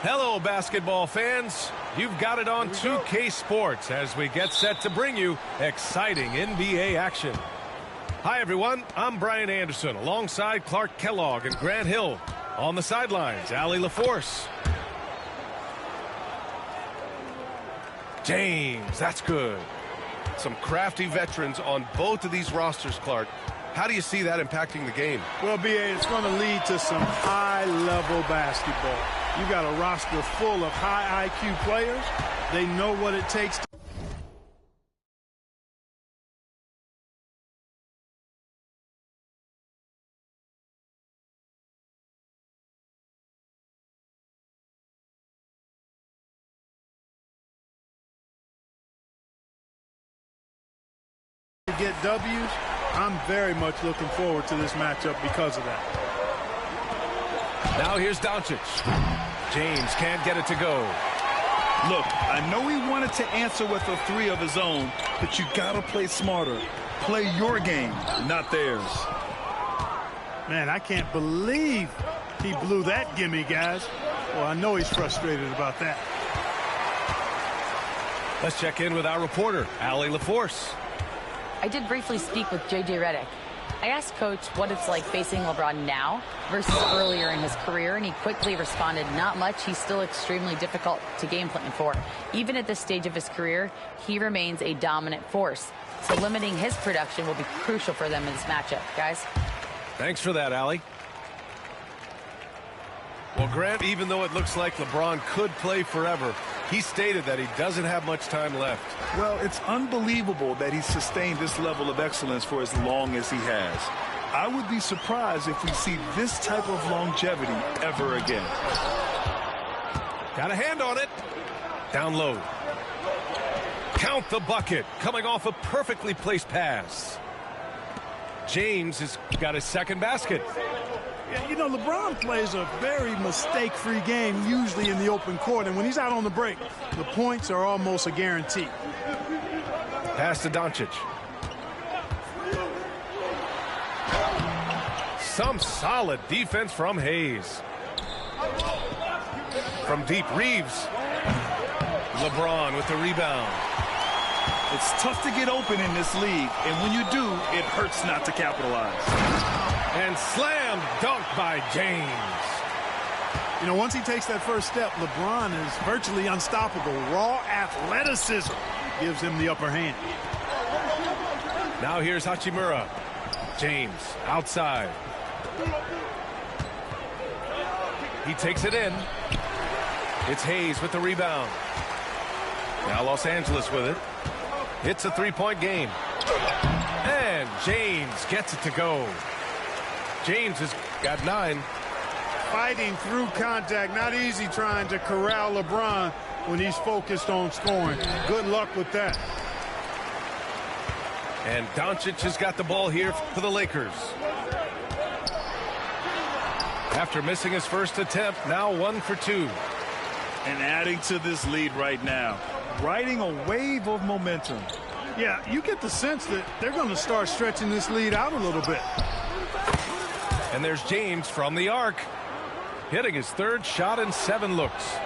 Hello, basketball fans. You've got it on 2K Sports as we get set to bring you exciting NBA action. Hi, everyone. I'm Brian Anderson alongside Clark Kellogg and Grant Hill. On the sidelines, Allie LaForce. James, that's good. Some crafty veterans on both of these rosters, Clark. How do you see that impacting the game? Well, B.A., it's going to lead to some high-level basketball. You got a roster full of high IQ players. They know what it takes to get W's. I'm very much looking forward to this matchup because of that. Now here's Doncic. James can't get it to go. Look, I know he wanted to answer with a three of his own, but you gotta play smarter. Play your game, not theirs. Man, I can't believe he blew that gimme, guys. Well, I know he's frustrated about that. Let's check in with our reporter, Allie LaForce. I did briefly speak with J.J. Redick. I asked Coach what it's like facing LeBron now versus earlier in his career, and he quickly responded, not much. He's still extremely difficult to game plan for. Even at this stage of his career, he remains a dominant force. So limiting his production will be crucial for them in this matchup, guys. Thanks for that, Allie. Well, Grant, even though it looks like LeBron could play forever, he stated that he doesn't have much time left. Well, it's unbelievable that he's sustained this level of excellence for as long as he has. I would be surprised if we see this type of longevity ever again. Got a hand on it. Down low. Count the bucket. Coming off a perfectly placed pass. James has got his second basket. Yeah, you know, LeBron plays a very mistake-free game, usually in the open court, and when he's out on the break, the points are almost a guarantee. Pass to Doncic. Some solid defense from Hayes. From deep, Reeves. LeBron with the rebound. It's tough to get open in this league, and when you do, it hurts not to capitalize. And slam dunk by James. You know, once he takes that first step, LeBron is virtually unstoppable. Raw athleticism gives him the upper hand. Now here's Hachimura. James outside. He takes it in. It's Hayes with the rebound. Now Los Angeles with it. It's a three-point game. And James gets it to go. James has got 9. Fighting through contact. Not easy trying to corral LeBron when he's focused on scoring. Good luck with that. And Doncic has got the ball here for the Lakers. After missing his first attempt, now 1 for 2. And adding to this lead right now. Riding a wave of momentum. Yeah, you get the sense that they're going to start stretching this lead out a little bit. And there's James from the arc. Hitting his third shot in 7 looks.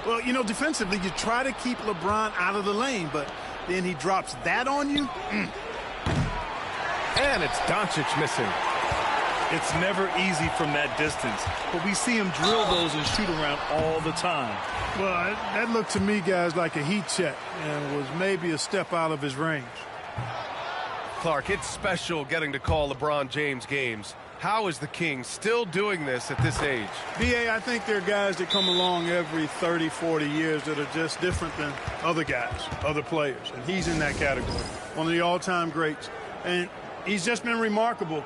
Well, you know, defensively, you try to keep LeBron out of the lane, but then he drops that on you. And it's Doncic missing. It's never easy from that distance, but we see him drill those and shoot around all the time. Well, that looked to me, guys, like a heat check and was maybe a step out of his range. Clark, it's special getting to call LeBron James games. How is the King still doing this at this age? B.A., I think there are guys that come along every 30, 40 years that are just different than other guys, other players, and he's in that category. One of the all-time greats, and he's just been remarkable.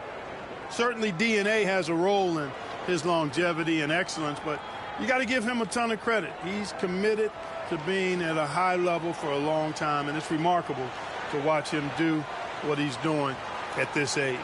Certainly DNA has a role in his longevity and excellence, but you got to give him a ton of credit. He's committed to being at a high level for a long time, and it's remarkable to watch him do what he's doing at this age.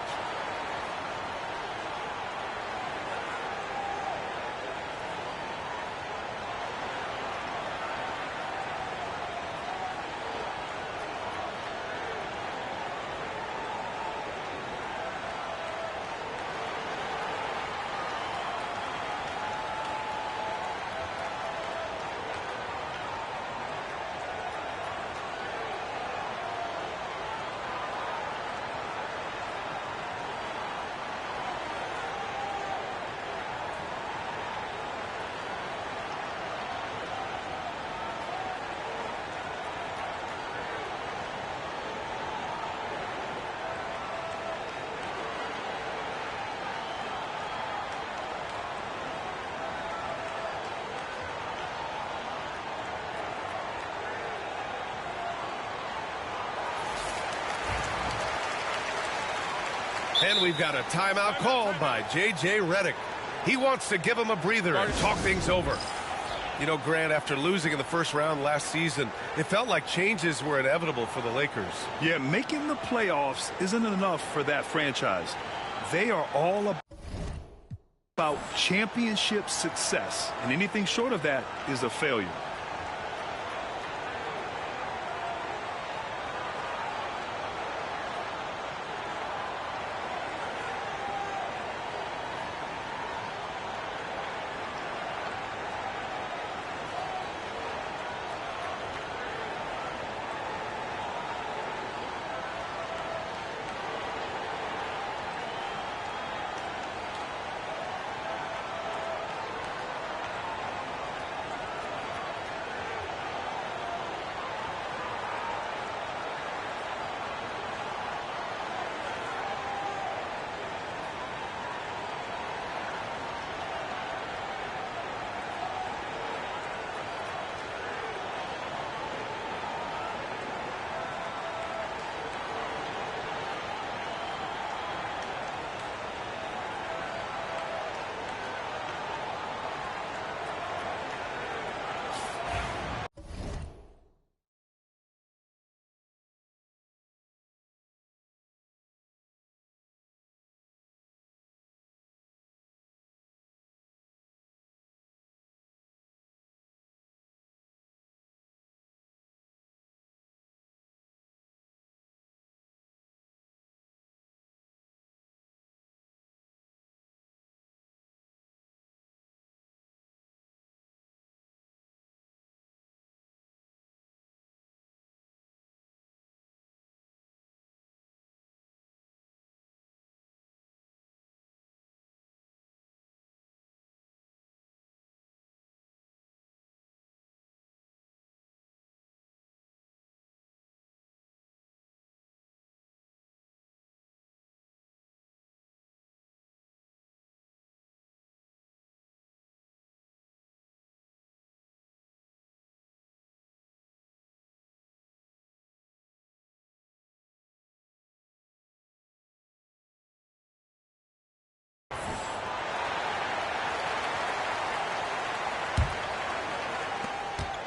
And we've got a timeout called by J.J. Redick. He wants to give him a breather and talk things over. You know, Grant, after losing in the first round last season, it felt like changes were inevitable for the Lakers. Yeah, making the playoffs isn't enough for that franchise. They are all about championship success, and anything short of that is a failure.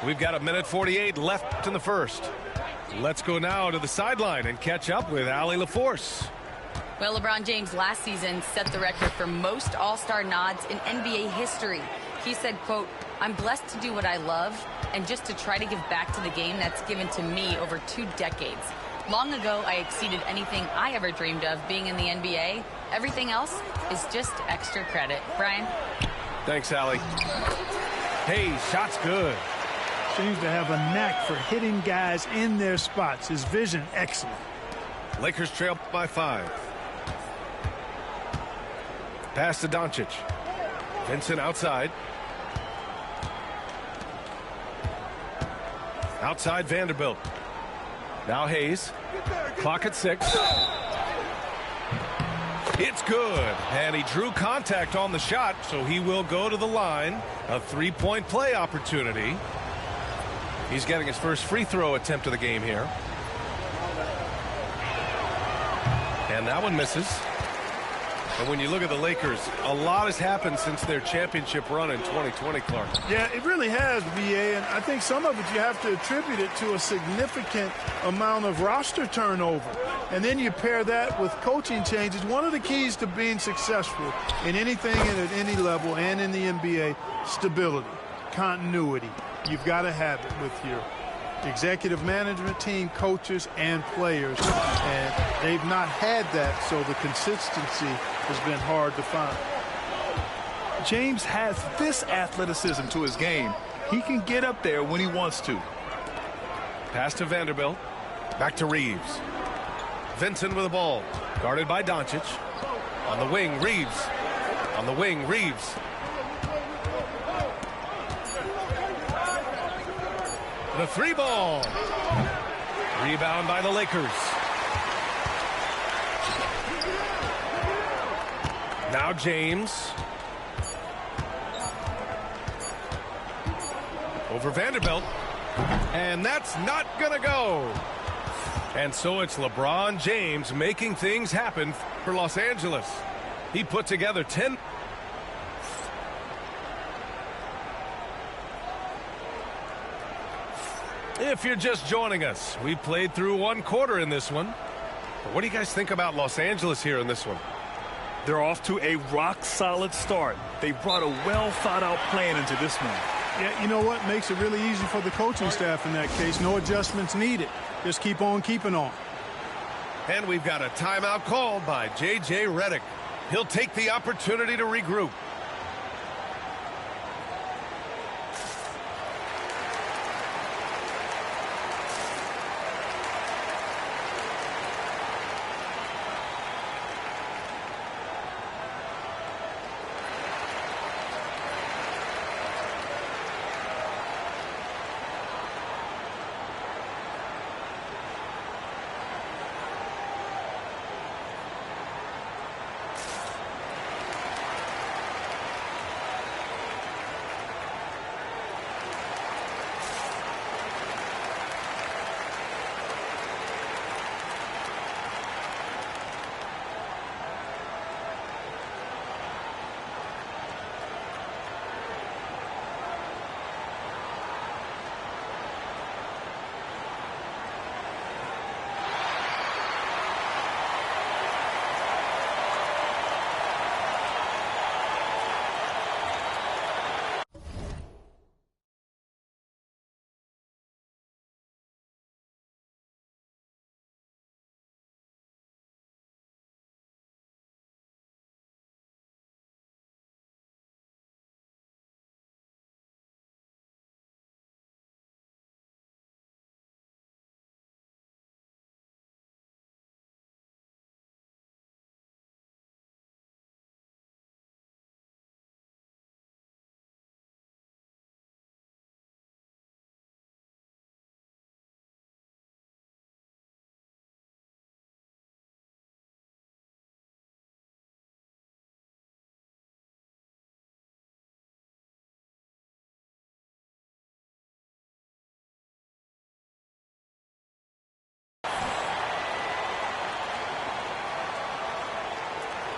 We've got 1:48 left in the first. Let's go now to the sideline and catch up with Allie LaForce. Well, LeBron James last season set the record for most All-Star nods in NBA history. He said, quote, "I'm blessed to do what I love and just to try to give back to the game that's given to me over 2 decades. Long ago, I exceeded anything I ever dreamed of being in the NBA. Everything else is just extra credit." Brian? Thanks, Allie. Hey, shot's good. Seems to have a knack for hitting guys in their spots. His vision, excellent. Lakers trail by 5. Pass to Doncic. Vincent outside. Outside Vanderbilt. Now Hayes. Clock at 6. It's good. And he drew contact on the shot, so he will go to the line. A 3-point play opportunity. He's getting his first free throw attempt of the game here. And that one misses. And when you look at the Lakers, a lot has happened since their championship run in 2020, Clark. Yeah, it really has, VA, and I think some of it you have to attribute it to a significant amount of roster turnover. And then you pair that with coaching changes. One of the keys to being successful in anything and at any level and in the NBA, stability, continuity. You've got to have it with your executive management team, coaches, and players. And they've not had that, so the consistency has been hard to find. James has this athleticism to his game. He can get up there when he wants to. Pass to Vanderbilt. Back to Reeves. Vincent with the ball. Guarded by Doncic. On the wing, Reeves. On the wing, Reeves. The 3 ball. Rebound by the Lakers. Now James. Over Vanderbilt. And that's not going to go. And so it's LeBron James making things happen for Los Angeles. He put together 10. If you're just joining us, we played through one quarter in this one. But what do you guys think about Los Angeles here in this one? They're off to a rock-solid start. They brought a well-thought-out plan into this one. Yeah, you know what? Makes it really easy for the coaching staff in that case. No adjustments needed. Just keep on keeping on. And we've got a timeout called by J.J. Redick. He'll take the opportunity to regroup.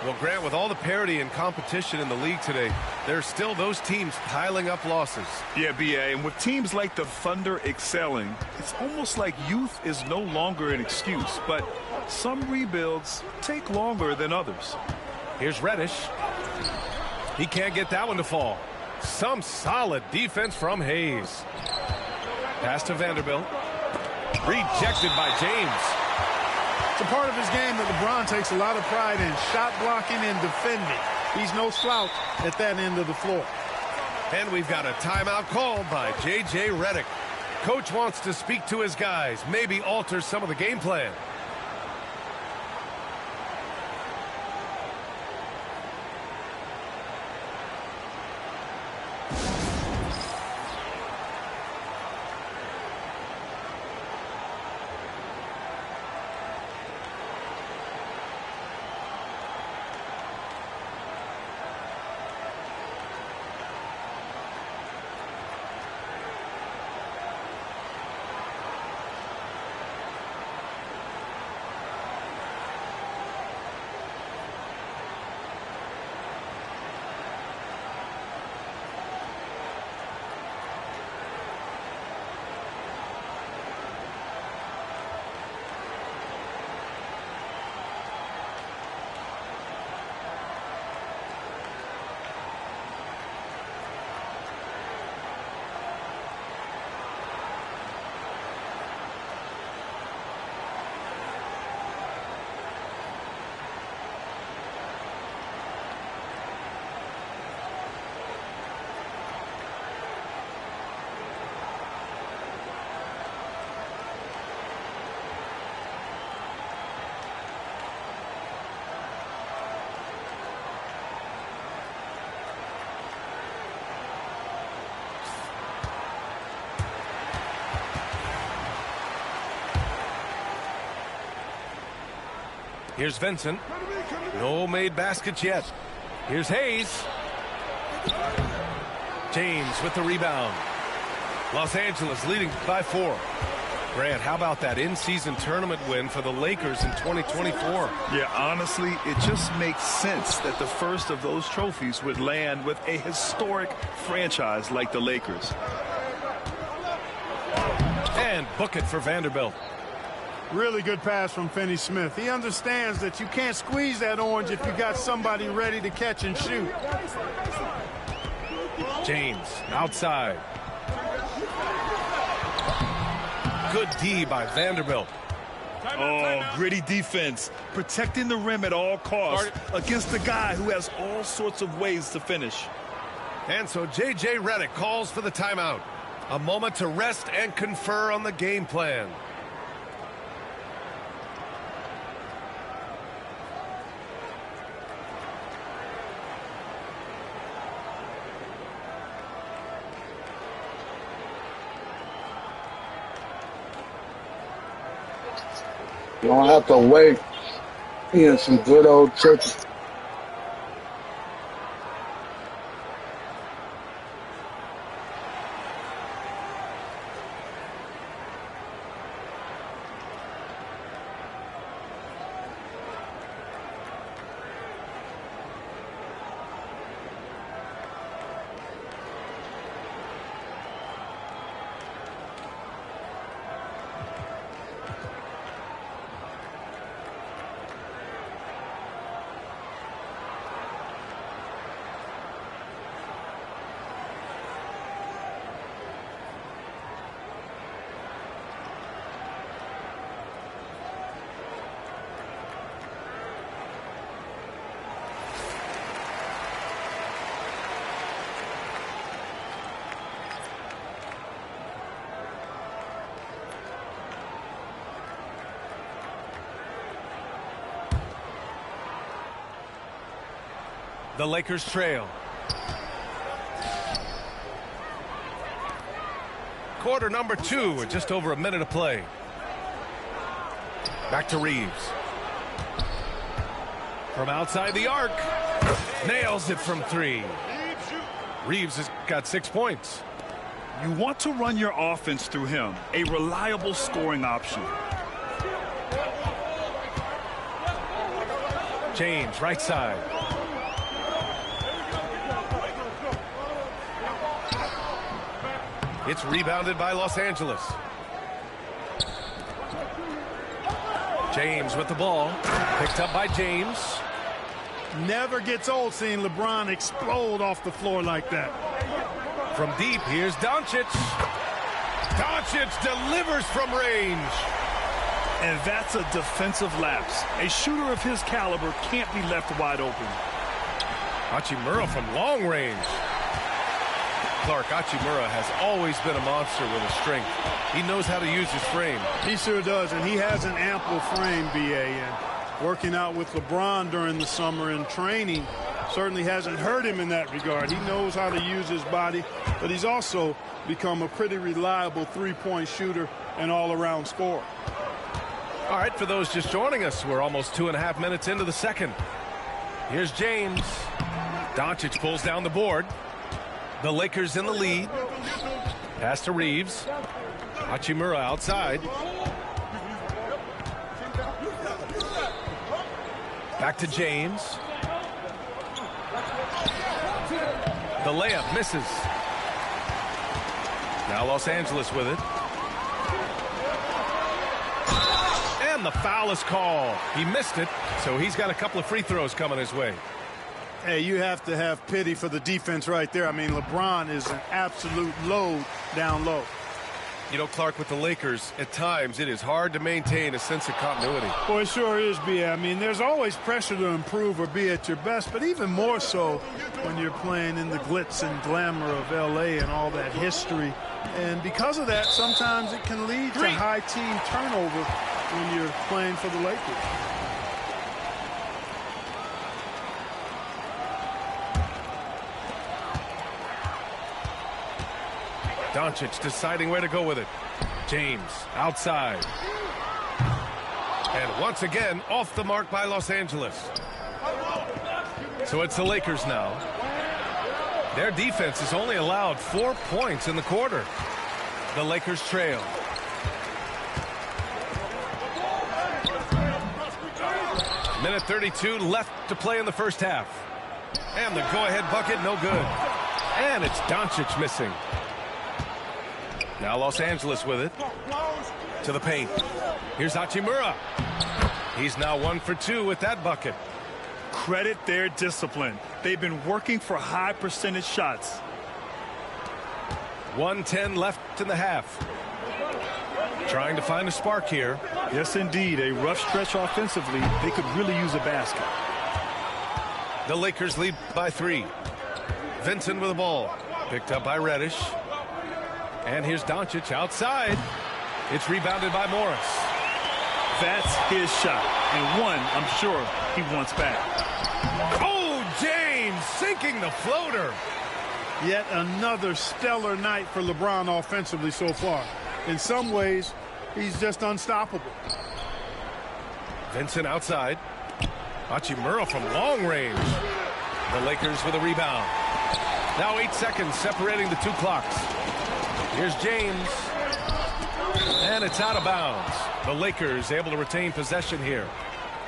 Well, Grant, with all the parity and competition in the league today, there's still those teams piling up losses. Yeah, B.A., and with teams like the Thunder excelling, it's almost like youth is no longer an excuse, but some rebuilds take longer than others. Here's Reddish. He can't get that one to fall. Some solid defense from Hayes. Pass to Vanderbilt. Rejected by James. It's a part of his game that LeBron takes a lot of pride in, shot blocking and defending. He's no slouch at that end of the floor. And we've got a timeout called by J.J. Redick. Coach wants to speak to his guys, maybe alter some of the game plan. Here's Vincent. No made baskets yet. Here's Hayes. James with the rebound. Los Angeles leading by 4. Grant, how about that in-season tournament win for the Lakers in 2024? Yeah, honestly, it just makes sense that the first of those trophies would land with a historic franchise like the Lakers. And book it for Vanderbilt. Really good pass from Finney-Smith. He understands that you can't squeeze that orange if you got somebody ready to catch and shoot. James outside. Good D by Vanderbilt. Oh, gritty defense. Protecting the rim at all costs against a guy who has all sorts of ways to finish. And so J.J. Redick calls for the timeout. A moment to rest and confer on the game plan. You don't have to wait. Eating some good old chicken. The Lakers trail. Quarter number 2 with just over a minute to play. Back to Reeves. From outside the arc. Nails it from 3. Reeves has got 6 points. You want to run your offense through him. A reliable scoring option. James, right side. It's rebounded by Los Angeles. James with the ball. Picked up by James. Never gets old seeing LeBron explode off the floor like that. From deep, here's Doncic. Doncic delivers from range. And that's a defensive lapse. A shooter of his caliber can't be left wide open. Hachimura from long range. Clark, Hachimura has always been a monster with his strength. He knows how to use his frame. He sure does, and he has an ample frame, B.A. And working out with LeBron during the summer and training certainly hasn't hurt him in that regard. He knows how to use his body, but he's also become a pretty reliable three-point shooter and all-around scorer. All right, for those just joining us, we're almost 2.5 minutes into the second. Here's James. Doncic pulls down the board. The Lakers in the lead. Pass to Reeves. Hachimura outside. Back to James. The layup misses. Now Los Angeles with it. And the foul is called. He missed it, so he's got a couple of free throws coming his way. Hey, you have to have pity for the defense right there. I mean, LeBron is an absolute load down low. You know, Clark, with the Lakers, at times it is hard to maintain a sense of continuity. Boy, it sure is, B.A. I mean, there's always pressure to improve or be at your best, but even more so when you're playing in the glitz and glamour of L.A. and all that history. And because of that, sometimes it can lead to high team turnover when you're playing for the Lakers. Doncic deciding where to go with it. James outside. And once again, off the mark by Los Angeles. So it's the Lakers now. Their defense has only allowed 4 points in the quarter. The Lakers trail. Minute 32 left to play in the first half. And the go-ahead bucket, no good. And it's Doncic missing. Now Los Angeles with it. To the paint. Here's Hachimura. He's now 1 for 2 with that bucket. Credit their discipline. They've been working for high percentage shots. 1:10 left in the half. Trying to find a spark here. Yes, indeed. A rough stretch offensively. They could really use a basket. The Lakers lead by 3. Vincent with the ball. Picked up by Reddish. And here's Doncic outside. It's rebounded by Morris. That's his shot. And one, I'm sure, he wants back. Oh, James sinking the floater. Yet another stellar night for LeBron offensively so far. In some ways, he's just unstoppable. Vincent outside. Hachimura from long range. The Lakers with a rebound. Now 8 seconds separating the 2 clocks. Here's James. And it's out of bounds. The Lakers able to retain possession here.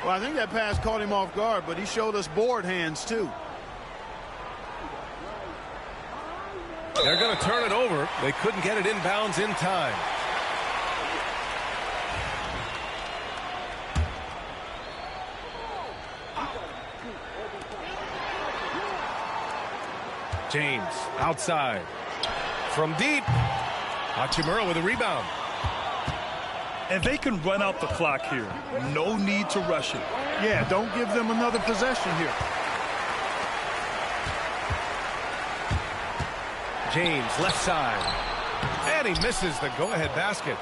Well, I think that pass caught him off guard, but he showed us board hands too. They're going to turn it over. They couldn't get it inbounds in time. James outside. From deep. Hachimura with a rebound. And they can run out the clock here. No need to rush it. Yeah, don't give them another possession here. James left side. And he misses the go-ahead basket.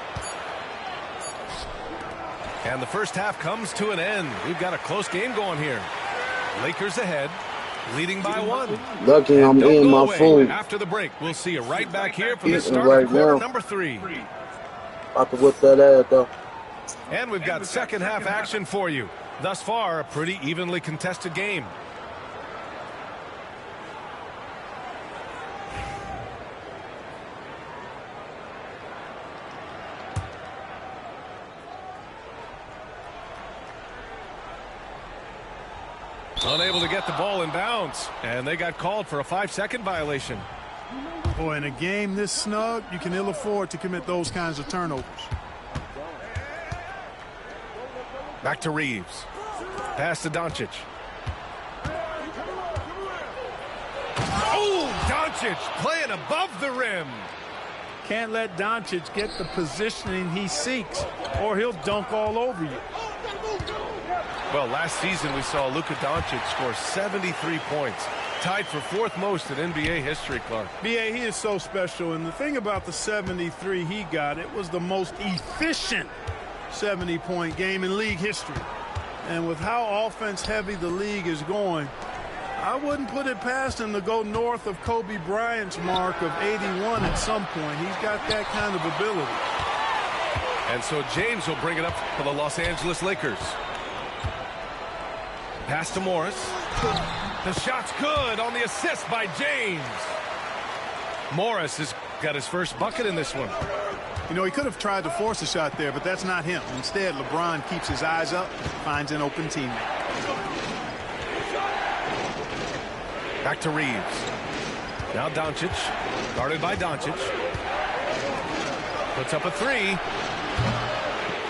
And the first half comes to an end. We've got a close game going here. Lakers ahead, leading by 1. Lucky I'm eating my food. After the break, we'll see you right back here for the start of quarter number 3. About to whip that ass though. And we've got second half action for you. Thus far, a pretty evenly contested game. Unable to get the ball in bounds, and they got called for a 5-second violation. Boy, in a game this snug, you can ill afford to commit those kinds of turnovers. Back to Reeves. Pass to Doncic. Oh, Doncic playing above the rim. Can't let Doncic get the positioning he seeks, or he'll dunk all over you. Well, last season we saw Luka Doncic score 73 points. Tied for 4th most in NBA history, Clark. B.A., he is so special, and the thing about the 73 he got, it was the most efficient 70-point game in league history. And with how offense-heavy the league is going, I wouldn't put it past him to go north of Kobe Bryant's mark of 81 at some point. He's got that kind of ability. And so James will bring it up for the Los Angeles Lakers. Pass to Morris. The shot's good on the assist by James. Morris has got his first bucket in this one. You know, he could have tried to force a shot there, but that's not him. Instead, LeBron keeps his eyes up, finds an open teammate. Back to Reeves. Now Doncic, guarded by Doncic. Puts up a 3.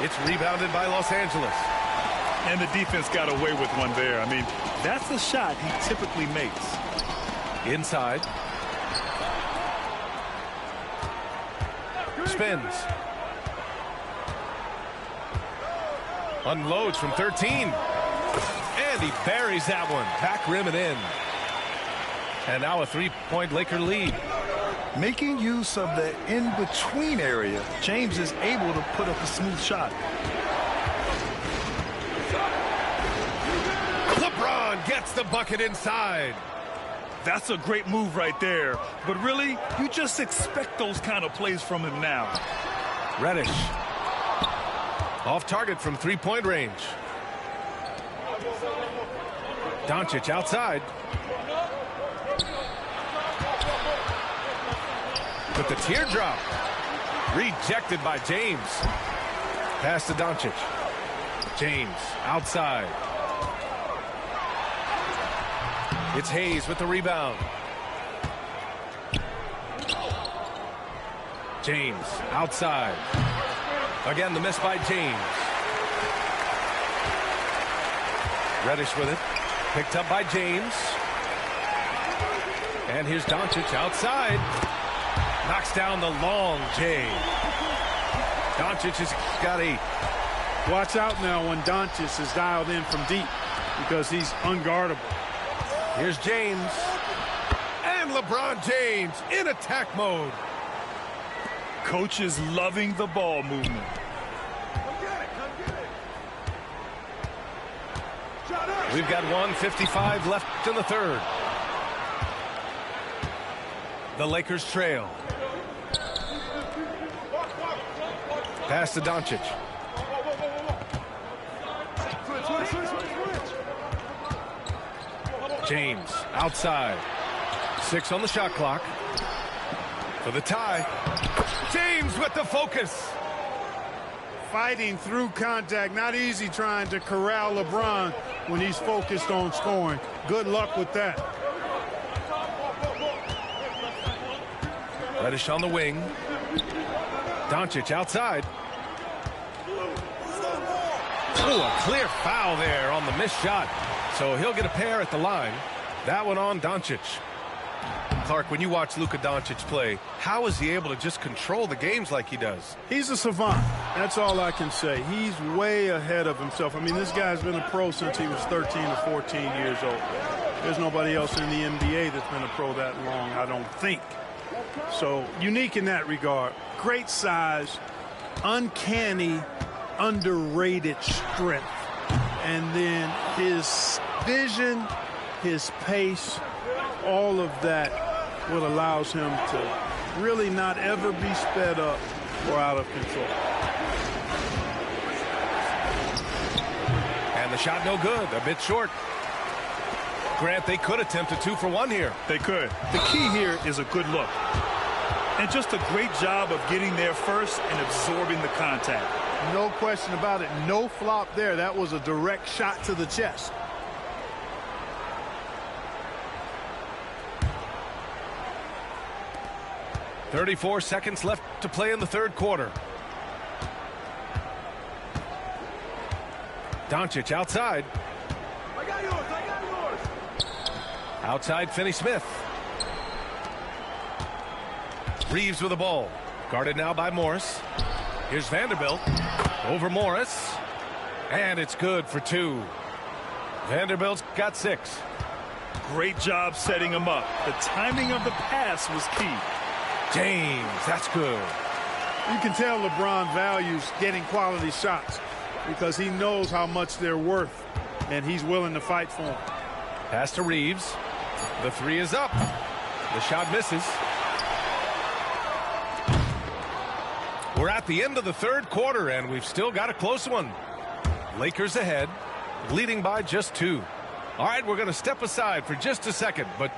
It's rebounded by Los Angeles. And the defense got away with one there. I mean, that's the shot he typically makes. Inside. Spins. Unloads from 13. And he buries that one. Back rim and in. And now a 3-point Laker lead. Making use of the in-between area, James is able to put up a smooth shot. LeBron gets the bucket inside. That's a great move right there. But really, you just expect those kind of plays from him now. Reddish. Off target from 3-point range. Doncic outside. With the teardrop. Rejected by James. Pass to Doncic. James outside. It's Hayes with the rebound. James outside. Again, the miss by James. Reddish with it. Picked up by James. And here's Doncic outside. Knocks down the long J. Doncic has got a... Watch out now when Doncic is dialed in from deep because he's unguardable. Here's James. And LeBron James in attack mode. Coach is loving the ball movement. We've got 1:55 left in the third. The Lakers trail. Pass to Doncic. James outside. 6 on the shot clock. For the tie. James with the focus. Fighting through contact. Not easy trying to corral LeBron when he's focused on scoring. Good luck with that. Reddish on the wing. Doncic outside. Oh, a clear foul there on the missed shot. So he'll get a pair at the line. That one on Doncic. Clark, when you watch Luka Doncic play, how is he able to just control the games like he does? He's a savant. That's all I can say. He's way ahead of himself. I mean, this guy's been a pro since he was 13 or 14 years old. There's nobody else in the NBA that's been a pro that long, I don't think. So unique in that regard. Great size, uncanny, underrated strength. And then his vision, his pace, all of that what allows him to really not ever be sped up or out of control. And the shot no good, a bit short. Grant, they could attempt a 2 for 1 here. They could. The key here is a good look. And just a great job of getting there first and absorbing the contact. No question about it. No flop there. That was a direct shot to the chest. .34 seconds left to play in the third quarter. Doncic outside. I got yours. Outside Finney-Smith. Reeves with the ball. Guarded now by Morris. Here's Vanderbilt. Over Morris. And it's good for 2. Vanderbilt's got 6. Great job setting him up. The timing of the pass was key. James, that's good. You can tell LeBron values getting quality shots because he knows how much they're worth, and he's willing to fight for them. Pass to Reeves. The 3 is up. The shot misses. We're at the end of the third quarter, and we've still got a close one. Lakers ahead, leading by just 2. All right, we're going to step aside for just a second, but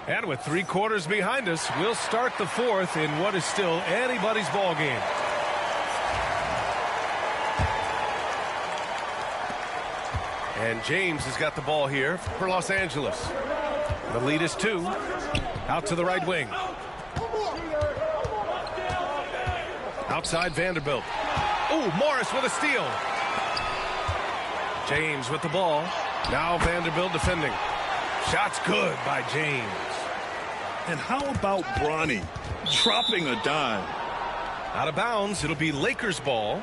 and with 3 quarters behind us, we'll start the fourth in what is still anybody's ball game. And James has got the ball here for Los Angeles. The lead is 2. Out to the right wing. Outside Vanderbilt. Oh, Morris with a steal. James with the ball. Now Vanderbilt defending. Shot's good by James. And how about Bronny dropping a dime? Out of bounds. It'll be Lakers ball.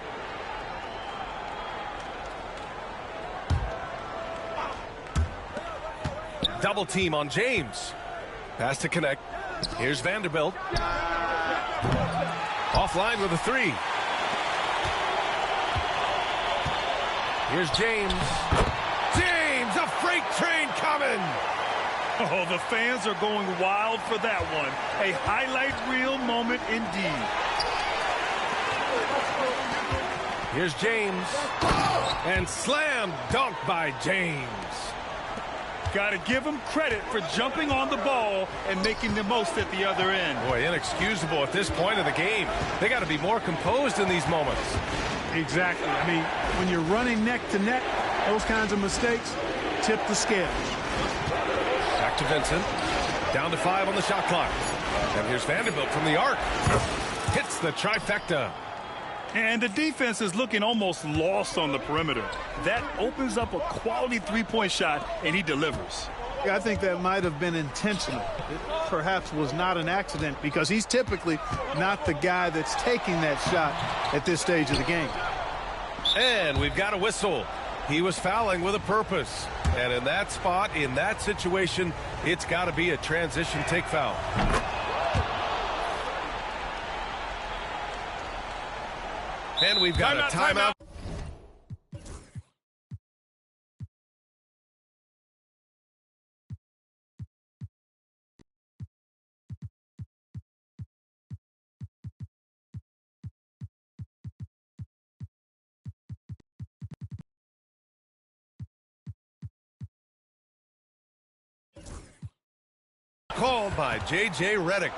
Double team on James. Pass to connect. Here's Vanderbilt. Offline with a 3. Here's James. James, a freight train coming. Oh, the fans are going wild for that one. A highlight reel moment indeed. Here's James. And slam dunk by James. Got to give him credit for jumping on the ball and making the most at the other end. Boy, inexcusable at this point of the game. They got to be more composed in these moments. Exactly. I mean, when you're running neck to neck, those kinds of mistakes tip the scales. Back to Vincent. Down to 5 on the shot clock. And here's Vanderbilt from the arc. Hits the trifecta. And the defense is looking almost lost on the perimeter. That opens up a quality three-point shot, and he delivers. Yeah, I think that might have been intentional. It perhaps was not an accident because he's typically not the guy that's taking that shot at this stage of the game. And we've got a whistle. He was fouling with a purpose. And in that spot, in that situation, it's got to be a transition take foul. And we've got a timeout. Called by J.J. Redick,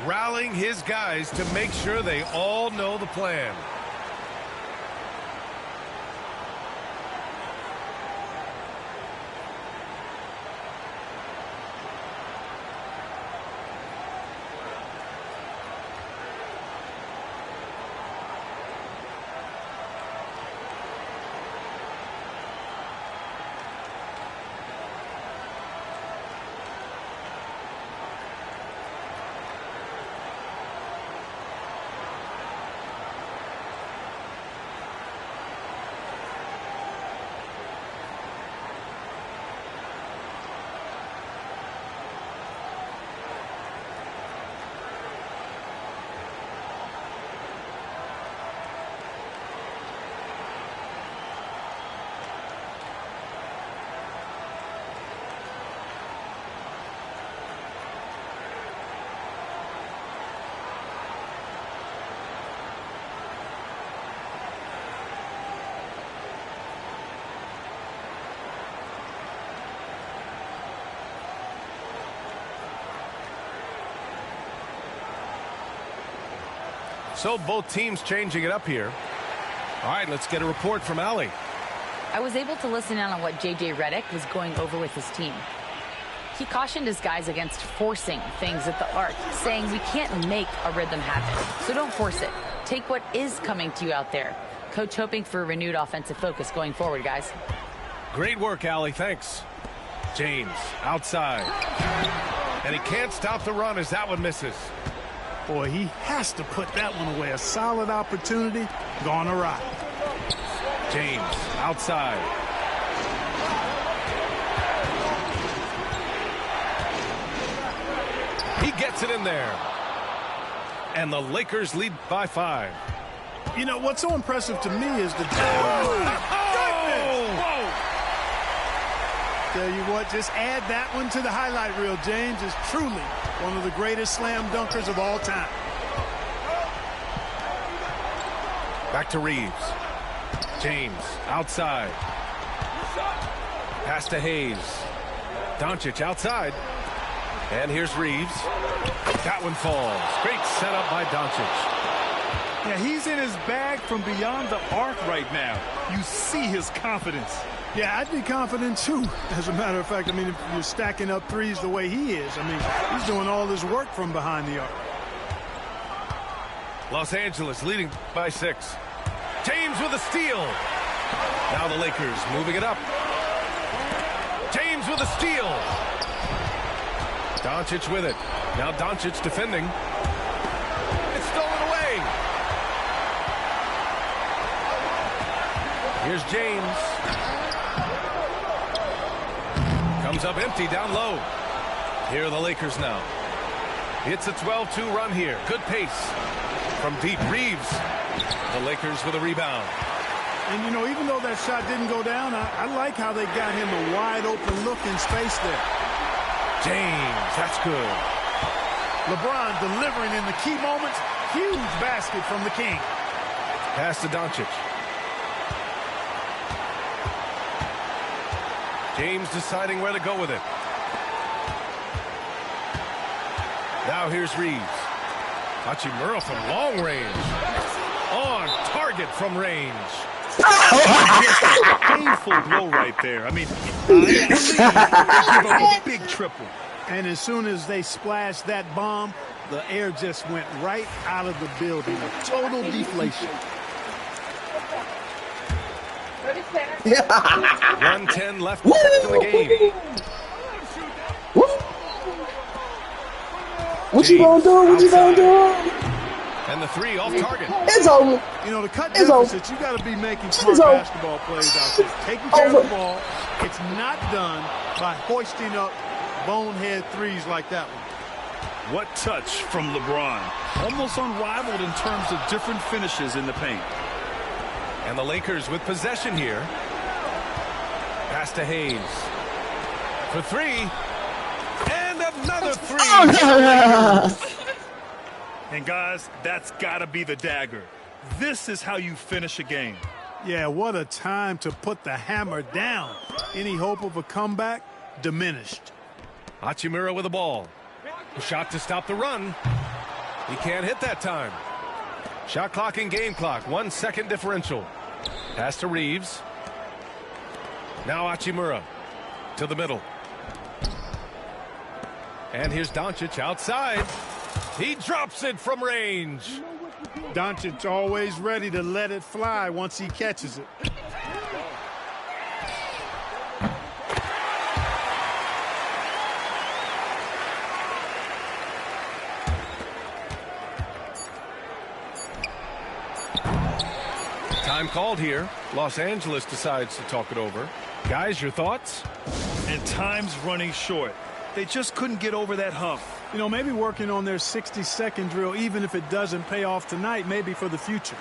rallying his guys to make sure they all know the plan. So both teams changing it up here. All right, let's get a report from Allie. I was able to listen in on what J.J. Redick was going over with his team. He cautioned his guys against forcing things at the arc, saying we can't make a rhythm happen, so don't force it. Take what is coming to you out there. Coach hoping for a renewed offensive focus going forward, guys. Great work, Allie. Thanks. James outside. And he can't stop the run as that one misses. Boy, he has to put that one away. A solid opportunity gone awry. James outside. He gets it in there. And the Lakers lead by 5. You know, what's so impressive to me is the... Tell you what, just add that one to the highlight reel. James is truly one of the greatest slam dunkers of all time. Back to Reeves. James outside. Pass to Hayes. Doncic outside. And here's Reeves. That one falls. Great setup by Doncic. Yeah, he's in his bag from beyond the arc right now. You see his confidence. Yeah, I'd be confident, too. As a matter of fact, I mean, if you're stacking up threes the way he is, I mean, he's doing all his work from behind the arc. Los Angeles leading by 6. James with a steal. Now the Lakers moving it up. James with a steal. Doncic with it. Now Doncic defending. It's stolen away. Here's James. Comes up empty down low. Here are the Lakers now. It's a 12-2 run here. Good pace from deep. Reeves. The Lakers with a rebound. And, you know, even though that shot didn't go down, I like how they got him a wide-open look in space there. James, that's good. LeBron delivering in the key moments. Huge basket from the King. Pass to Doncic. James deciding where to go with it. Now here's Reeves. Hachimura from long range. On target from range. Just a painful blow right there. I mean, I believe they give up a big triple. And as soon as they splashed that bomb, the air just went right out of the building. A total deflation. 1:10 left in the game. What you gonna do? What you gonna do? And the three off target. It's over. You know, to cut It's deficits, you got to be making smart over. basketball plays out there. Taking care of the ball. It's not done by hoisting up bonehead threes like that one. What touch from LeBron. Almost unrivaled in terms of different finishes in the paint. And the Lakers with possession here. Pass to Hayes. For three. And another three. And guys, that's got to be the dagger. This is how you finish a game. Yeah, what a time to put the hammer down. Any hope of a comeback? Diminished. Hachimura with the ball. Shot to stop the run. He can't hit that time. Shot clock and game clock. 1 second differential. Pass to Reeves. Now Hachimura to the middle. And here's Doncic outside. He drops it from range. Doncic always ready to let it fly once he catches it. Time called here. Los Angeles decides to talk it over. Guys, your thoughts? And time's running short. They just couldn't get over that hump. You know, maybe working on their 60-second drill, even if it doesn't pay off tonight, maybe for the future.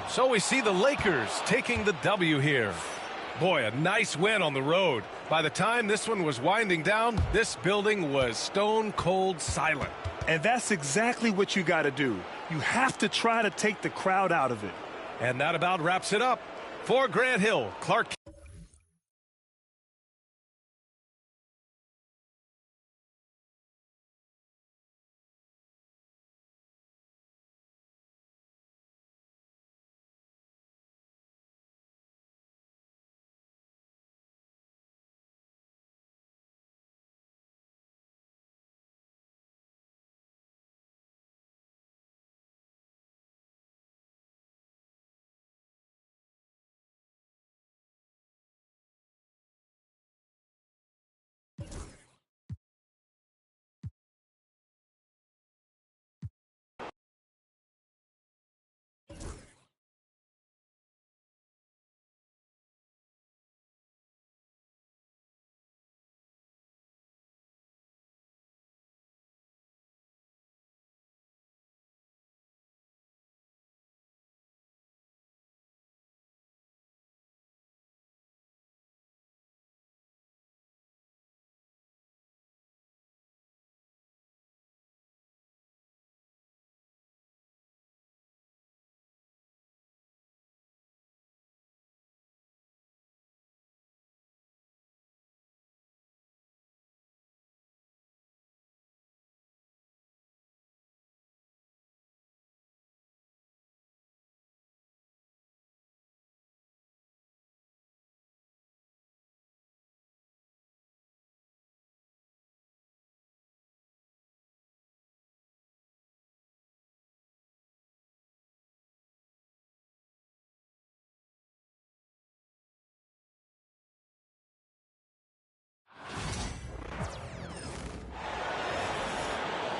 So we see the Lakers taking the W here. Boy, a nice win on the road. By the time this one was winding down, this building was stone cold silent. And that's exactly what you got to do. You have to try to take the crowd out of it. And that about wraps it up. For Grant Hill, Clark.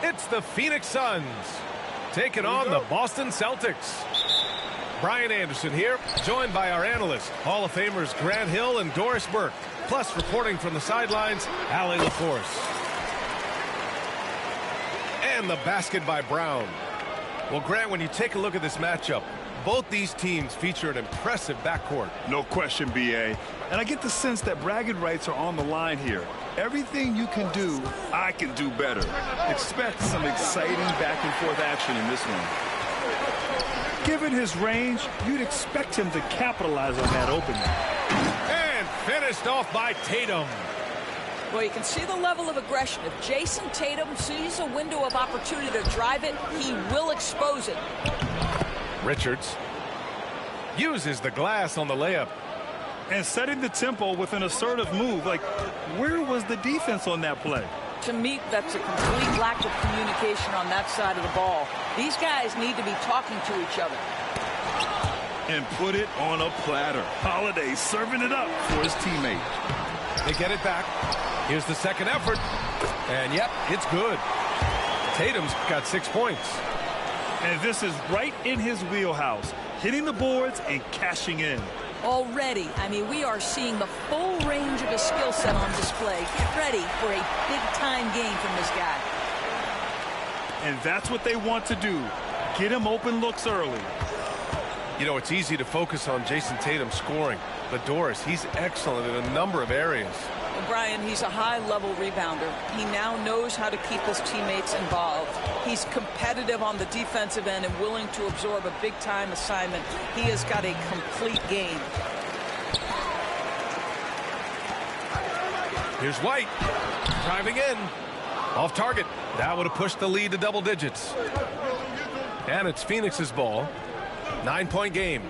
It's the Phoenix Suns taking on the Boston Celtics. Brian Anderson here, joined by our analysts, Hall of Famers Grant Hill and Doris Burke. Plus, reporting from the sidelines, Allie LaForce. And the basket by Brown. Well, Grant, when you take a look at this matchup, both these teams feature an impressive backcourt. No question, B.A. And I get the sense that bragging rights are on the line here. Everything you can do, I can do better. Expect some exciting back-and-forth action in this one. Given his range, you'd expect him to capitalize on that opening. And finished off by Tatum. Well, you can see the level of aggression. If Jason Tatum sees a window of opportunity to drive it, he will expose it. Richards uses the glass on the layup. And setting the tempo with an assertive move. Like, where was the defense on that play? To me, that's a complete lack of communication on that side of the ball. These guys need to be talking to each other. And put it on a platter. Holiday serving it up for his teammate. They get it back. Here's the second effort. And, yep, it's good. Tatum's got 6 points. And this is right in his wheelhouse. Hitting the boards and cashing in. Already, I mean, we are seeing the full range of his skill set on display. Get ready for a big-time game from this guy. And that's what they want to do. Get him open looks early. You know, it's easy to focus on Jason Tatum scoring. But Doris, he's excellent in a number of areas. Well, Brian, he's a high-level rebounder. He now knows how to keep his teammates involved. He's competitive on the defensive end and willing to absorb a big-time assignment. He has got a complete game. Here's White. Driving in. Off target. That would have pushed the lead to double digits. And it's Phoenix's ball. 9-point game.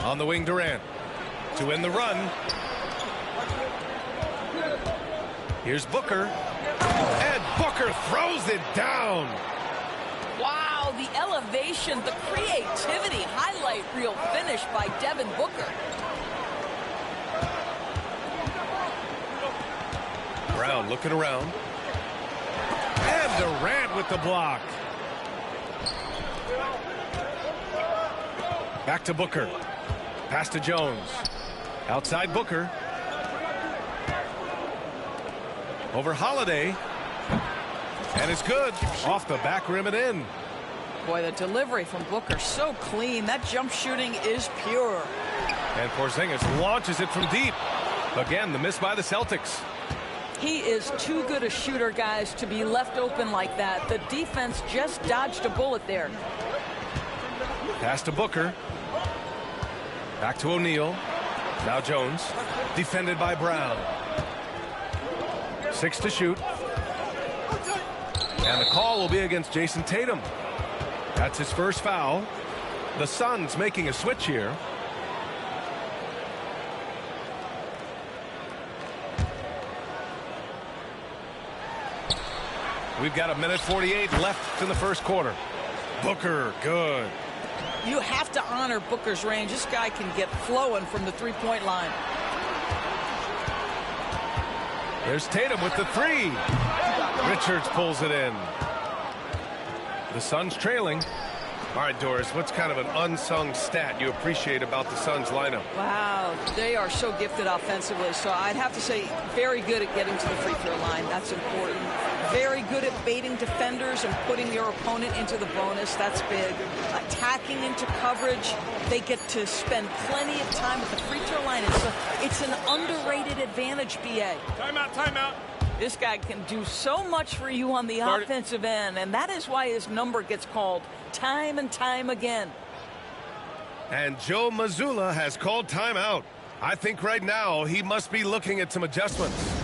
On the wing, Durant. To win the run. Here's Booker. And Booker throws it down. Wow, the elevation, the creativity, highlight reel finish by Devin Booker. Brown looking around. And Durant with the block. Back to Booker. Pass to Jones. Outside Booker. Over Holiday. And it's good. Off the back rim and in. Boy, the delivery from Booker so clean. That jump shooting is pure. And Porzingis launches it from deep. Again, the miss by the Celtics. He is too good a shooter, guys, to be left open like that. The defense just dodged a bullet there. Pass to Booker. Back to O'Neal. Now Jones. Defended by Brown. 6 to shoot. And the call will be against Jason Tatum. That's his first foul. The Suns making a switch here. We've got 1:48 left in the first quarter. Booker, good. You have to honor Booker's range. This guy can get flowing from the three-point line. There's Tatum with the three. Richards pulls it in. The Suns trailing. All right, Doris, what's kind of an unsung stat you appreciate about the Suns lineup? Wow, they are so gifted offensively. So I'd have to say very good at getting to the free throw line. That's important. Very good at baiting defenders and putting your opponent into the bonus. That's big. Attacking into coverage. They get to spend plenty of time at the free throw line. It's an underrated advantage, BA. Timeout, timeout. This guy can do so much for you on the offensive end, and that is why his number gets called time and time again. And Joe Mazzulla has called timeout. I think right now he must be looking at some adjustments.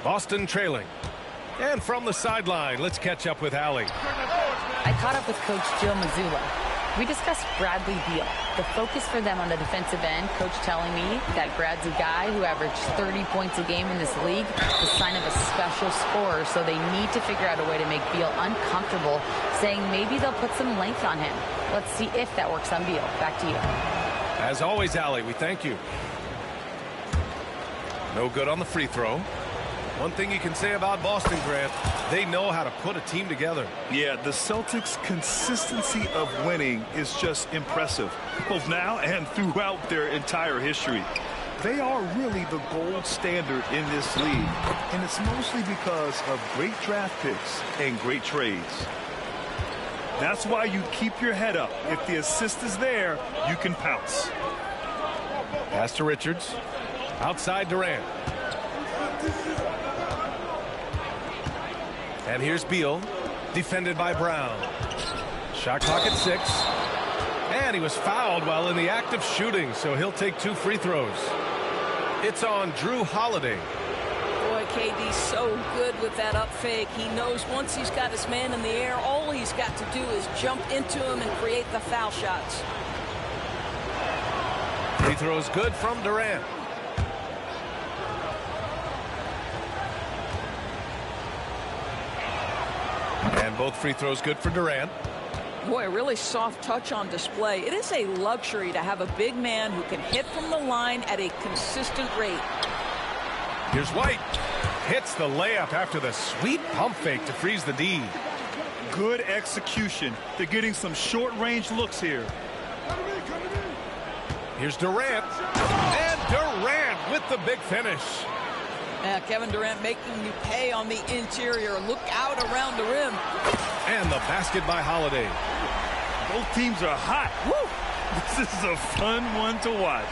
Boston trailing. And from the sideline, let's catch up with Allie. I caught up with Coach Joe Mazzulla. We discussed Bradley Beal. The focus for them on the defensive end, Coach telling me that Brad's a guy who averaged 30 points a game in this league, the sign of a special scorer, so they need to figure out a way to make Beal uncomfortable, saying maybe they'll put some length on him. Let's see if that works on Beal. Back to you. As always, Allie, we thank you. No good on the free throw. One thing you can say about Boston, Grant, they know how to put a team together. Yeah, the Celtics' consistency of winning is just impressive, both now and throughout their entire history. They are really the gold standard in this league, and it's mostly because of great draft picks and great trades. That's why you keep your head up. If the assist is there, you can pounce. Pass to Richards. Outside Durant. And here's Beal, defended by Brown. Shot clock at 6. And he was fouled while in the act of shooting, so he'll take 2 free throws. It's on Jrue Holiday. Boy, KD's so good with that up fake. He knows once he's got his man in the air, all he's got to do is jump into him and create the foul shots. Free throws good from Durant. And both free throws good for Durant. Boy, a really soft touch on display. It is a luxury to have a big man who can hit from the line at a consistent rate. Here's White. Hits the layup after the sweet pump fake to freeze the D. Good execution. They're getting some short-range looks here. Here's Durant. And Durant with the big finish. Kevin Durant making you pay on the interior. Look out around the rim. And the basket by Holiday. Both teams are hot. Woo! This is a fun one to watch.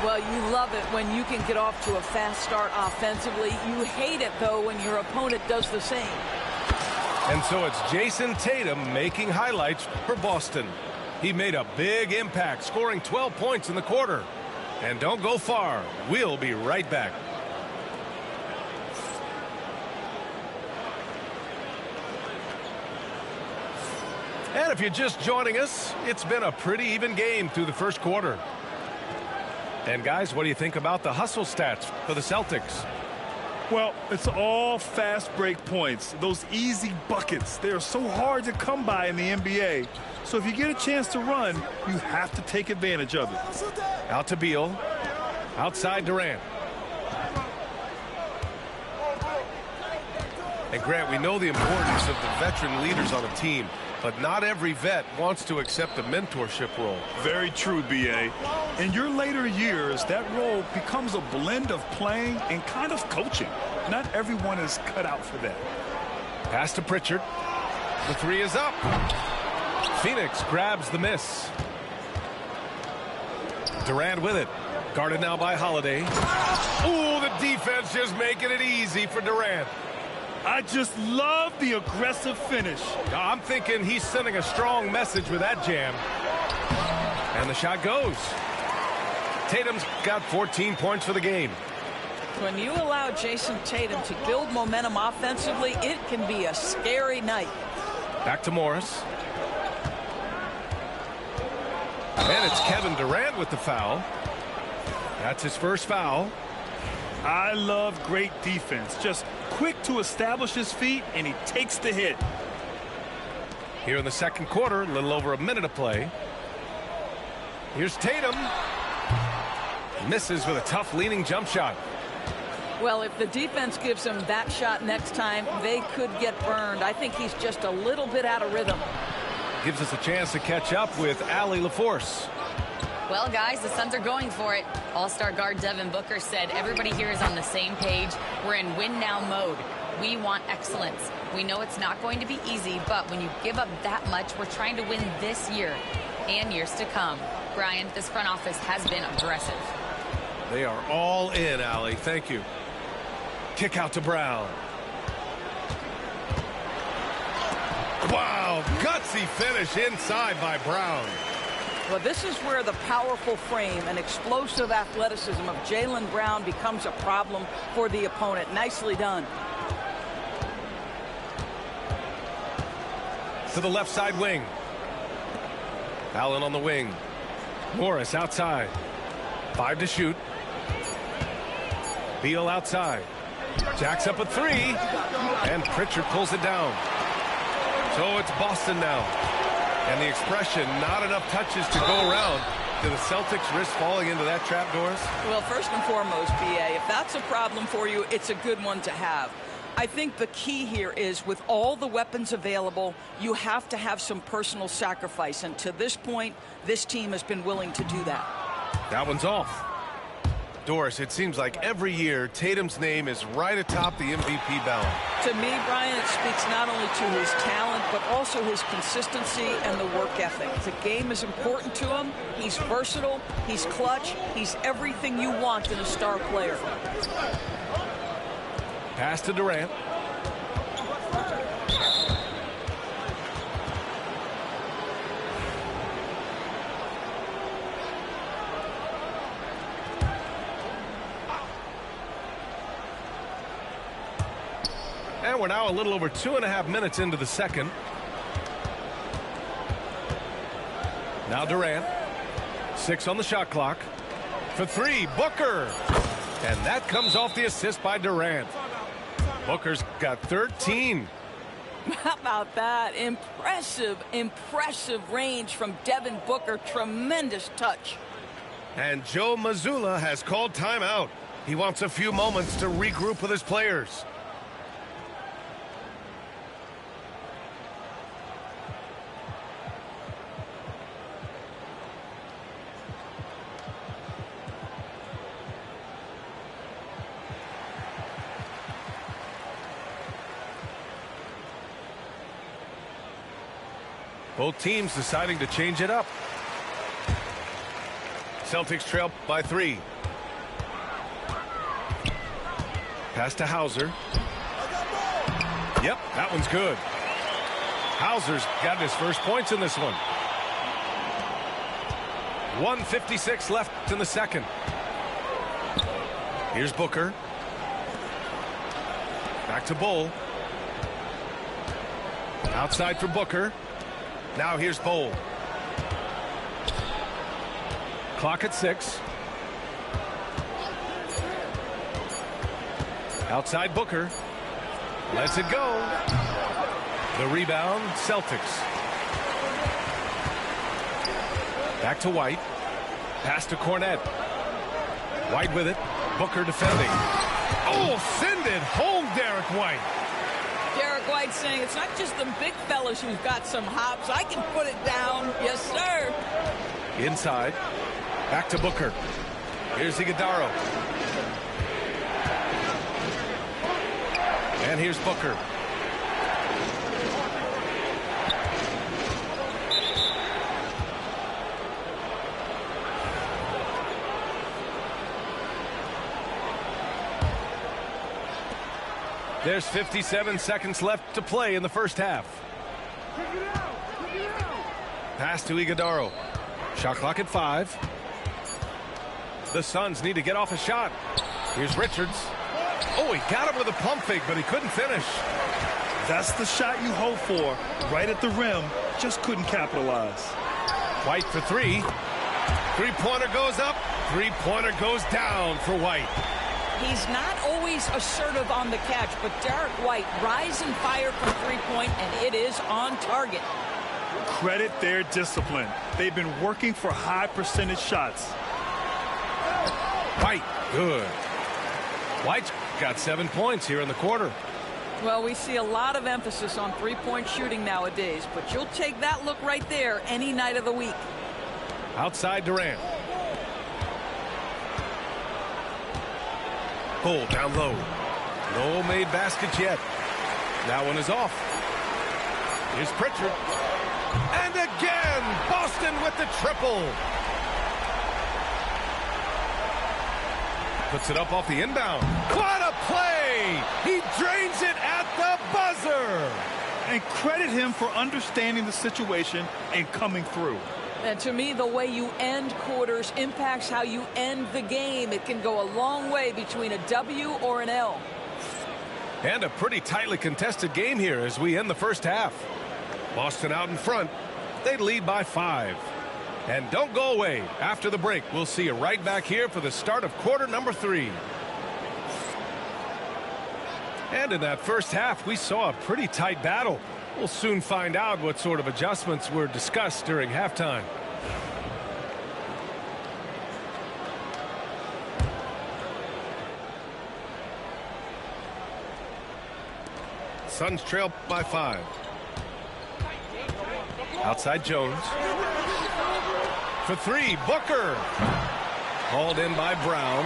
Well, you love it when you can get off to a fast start offensively. You hate it, though, when your opponent does the same. And so it's Jason Tatum making highlights for Boston. He made a big impact, scoring 12 points in the quarter. And don't go far. We'll be right back. And if you're just joining us, it's been a pretty even game through the first quarter. And guys, what do you think about the hustle stats for the Celtics? Well, it's all fast break points. Those easy buckets. They're so hard to come by in the NBA. So if you get a chance to run, you have to take advantage of it. Out to Beal. Outside Durant. And Grant, we know the importance of the veteran leaders on a team, but not every vet wants to accept a mentorship role. Very true, B.A. In your later years, that role becomes a blend of playing and kind of coaching. Not everyone is cut out for that. Pass to Pritchard. The 3 is up. Phoenix grabs the miss. Durant with it. Guarded now by Holiday. Ooh, the defense just making it easy for Durant. I just love the aggressive finish. I'm thinking he's sending a strong message with that jam. And the shot goes. Tatum's got 14 points for the game. When you allow Jason Tatum to build momentum offensively, it can be a scary night. Back to Morris. And it's Kevin Durant with the foul. That's his first foul. I love great defense. Just quick to establish his feet, and he takes the hit. Here in the second quarter, a little over a minute of play. Here's Tatum. Misses with a tough leaning jump shot. Well, if the defense gives him that shot next time, they could get burned. I think he's just a little bit out of rhythm. Gives us a chance to catch up with Allie LaForce. Well, guys, the Suns are going for it. All-star guard Devin Booker said everybody here is on the same page. We're in win-now mode. We want excellence. We know it's not going to be easy, but when you give up that much, we're trying to win this year and years to come. Brian, this front office has been aggressive. They are all in, Allie. Thank you. Kick out to Brown. Wow, gutsy finish inside by Brown. Well, this is where the powerful frame and explosive athleticism of Jaylen Brown becomes a problem for the opponent. Nicely done. To the left side wing. Allen on the wing. Morris outside. 5 to shoot. Beal outside. Jacks up a 3. And Pritchard pulls it down. So it's Boston now. And the expression, not enough touches to go around. Do the Celtics risk falling into that trap, Doris? Well, first and foremost, B.A., if that's a problem for you, it's a good one to have. I think the key here is with all the weapons available, you have to have some personal sacrifice. And to this point, this team has been willing to do that. That one's off. Doris, it seems like every year Tatum's name is right atop the MVP ballot. To me, Brian, it speaks not only to his talent, but also his consistency and the work ethic. The game is important to him. He's versatile. He's clutch. He's everything you want in a star player. Pass to Durant. And we're now a little over 2.5 minutes into the second. Now Durant. 6 on the shot clock. For 3, Booker. And that comes off the assist by Durant. Booker's got 13. How about that? Impressive range from Devin Booker. Tremendous touch. And Joe Mazzulla has called timeout. He wants a few moments to regroup with his players. Both teams deciding to change it up. Celtics trail by 3. Pass to Hauser. Yep, that one's good. Hauser's got his first points in this one. 1:56 left in the second. Here's Booker. Back to Bull. Outside for Booker. Now here's Bull. Clock at 6. Outside Booker. Lets it go. The rebound, Celtics. Back to White. Pass to Cornette. White with it. Booker defending. Oh, send it home, Derek White. Derek White saying it's not just the big fellas who've got some hops. I can put it down. Yes, sir. Inside. Back to Booker. Here's Iguodala. And here's Booker. There's 57 seconds left to play in the first half. Pass to Iguodala. Shot clock at 5. The Suns need to get off a shot. Here's Richards. Oh, he got him with a pump fake, but he couldn't finish. That's the shot you hope for. Right at the rim. Just couldn't capitalize. White for 3. Three-pointer goes up. Three-pointer goes down for White. He's not always assertive on the catch, but Derek White rise and fire from three-point, and it is on target. Credit their discipline. They've been working for high percentage shots. White, good. White's got 7 points here in the quarter. Well, we see a lot of emphasis on three-point shooting nowadays, but you'll take that look right there any night of the week. Outside Durant. Bull down low. No made baskets yet. That one is off. Here's Pritchard. And again, Boston with the triple. Puts it up off the inbound. What a play! He drains it at the buzzer. And credit him for understanding the situation and coming through. And to me, the way you end quarters impacts how you end the game. It can go a long way between a W or an L. And a pretty tightly contested game here as we end the first half. Boston out in front. They lead by 5. And don't go away. After the break, we'll see you right back here for the start of quarter number 3. And in that first half, we saw a pretty tight battle. We'll soon find out what sort of adjustments were discussed during halftime. Suns trail by 5. Outside Jones. For 3, Booker. Hauled in by Brown.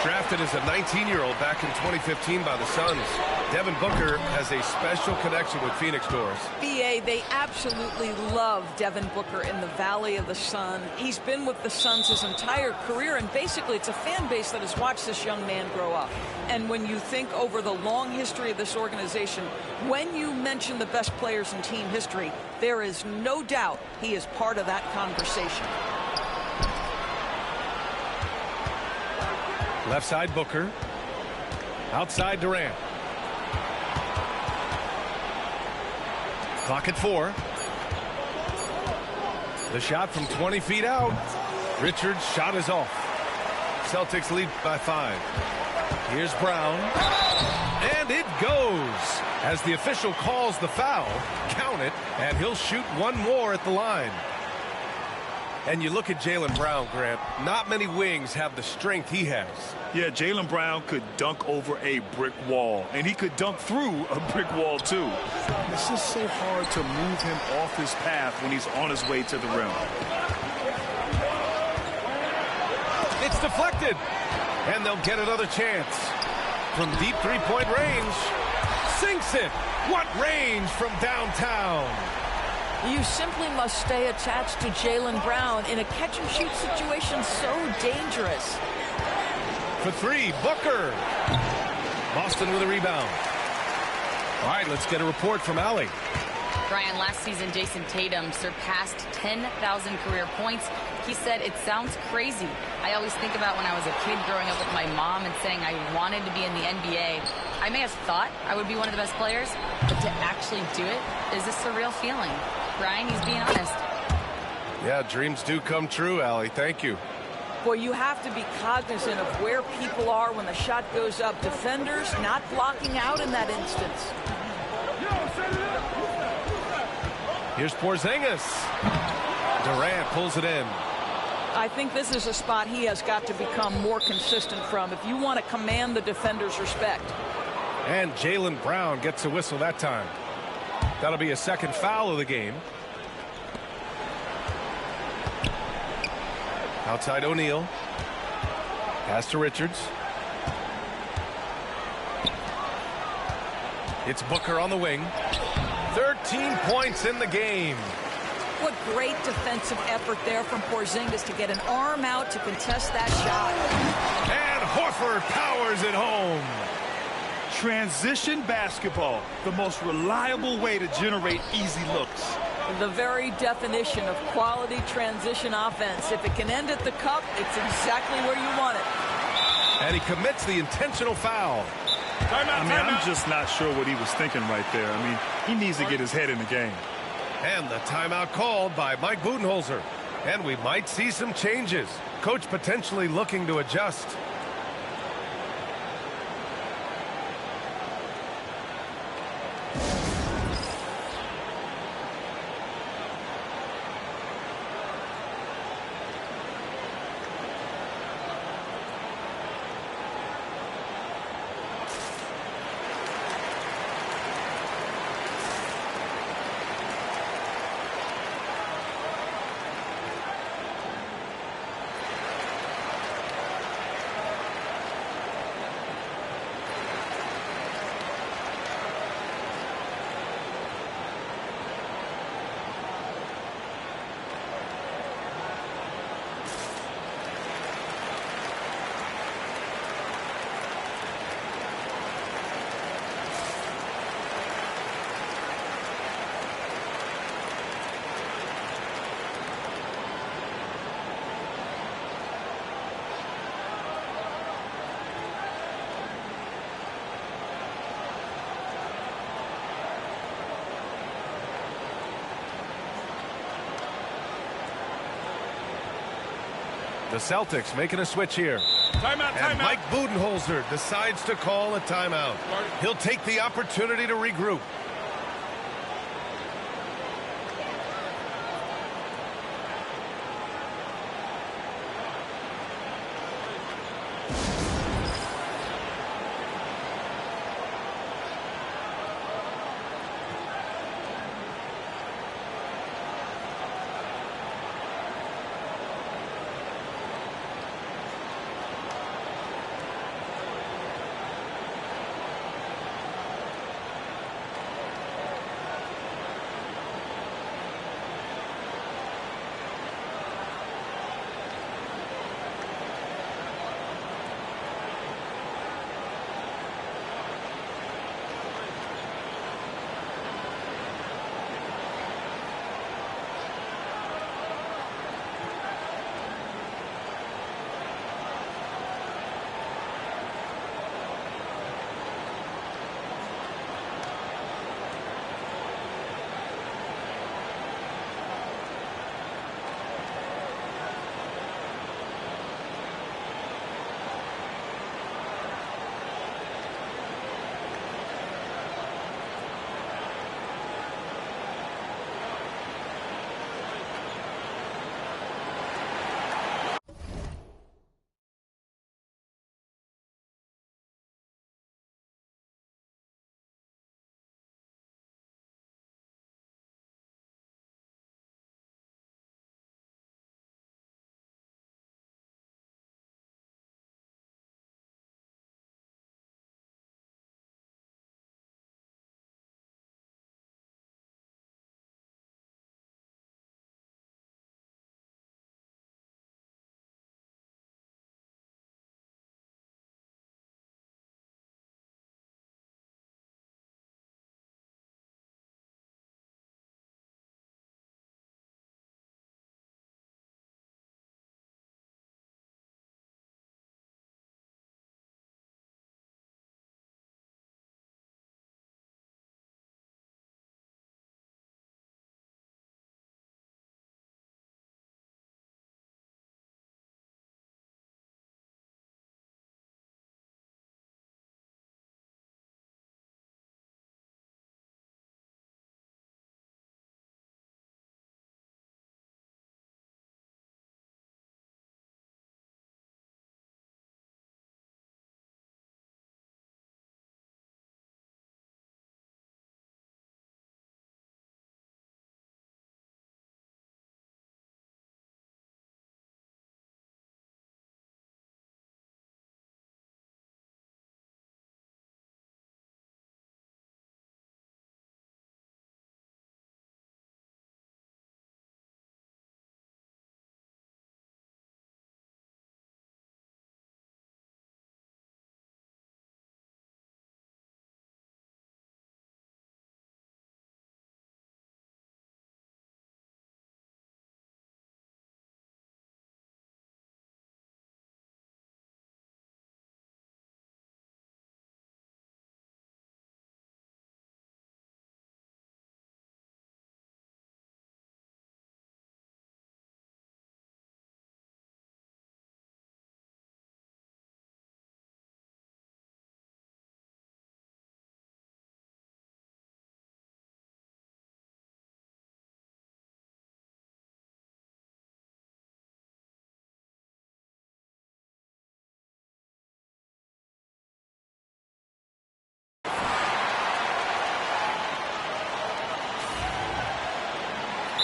Drafted as a 19-year-old back in 2015 by the Suns. Devin Booker has a special connection with Phoenix, Doris. BA, they absolutely love Devin Booker in the Valley of the Sun. He's been with the Suns his entire career, and basically it's a fan base that has watched this young man grow up. And when you think over the long history of this organization, when you mention the best players in team history, there is no doubt he is part of that conversation. Left side Booker. Outside Durant. Clock at 4. The shot from 20 feet out. Richards' shot is off. Celtics lead by 5. Here's Brown. And it goes. As the official calls the foul, count it, and he'll shoot one more at the line. And you look at Jaylen Brown, Grant, not many wings have the strength he has. Yeah, Jaylen Brown could dunk over a brick wall, and he could dunk through a brick wall, too. It's just so hard to move him off his path when he's on his way to the rim. It's deflected, and they'll get another chance. From deep three-point range, sinks it. What range from downtown? You simply must stay attached to Jaylen Brown in a catch-and-shoot situation so dangerous. For 3, Booker. Boston with a rebound. All right, let's get a report from Allie. Brian, last season, Jason Tatum surpassed 10,000 career points. He said, "It sounds crazy. I always think about when I was a kid growing up with my mom and saying I wanted to be in the NBA. I may have thought I would be one of the best players, but to actually do it is a surreal feeling." Brian, he's being honest. Yeah, dreams do come true, Allie. Thank you. Boy, you have to be cognizant of where people are when the shot goes up. Defenders not blocking out in that instance. Here's Porzingis. Durant pulls it in. I think this is a spot he has got to become more consistent from if you want to command the defender's respect. And Jaylen Brown gets a whistle that time. That'll be a second foul of the game. Outside O'Neal. Pass to Richards. It's Booker on the wing. 13 points in the game. What great defensive effort there from Porzingis to get an arm out to contest that shot. And Horford powers it home. Transition basketball, the most reliable way to generate easy looks. The very definition of quality transition offense. If it can end at the cup, it's exactly where you want it. And he commits the intentional foul. I'm just not sure what he was thinking right there. I mean, he needs to get his head in the game. And the timeout called by Mike Budenholzer. And we might see some changes. Coach potentially looking to adjust. The Celtics making a switch here. Timeout, And timeout. Mike Budenholzer decides to call a timeout. He'll take the opportunity to regroup.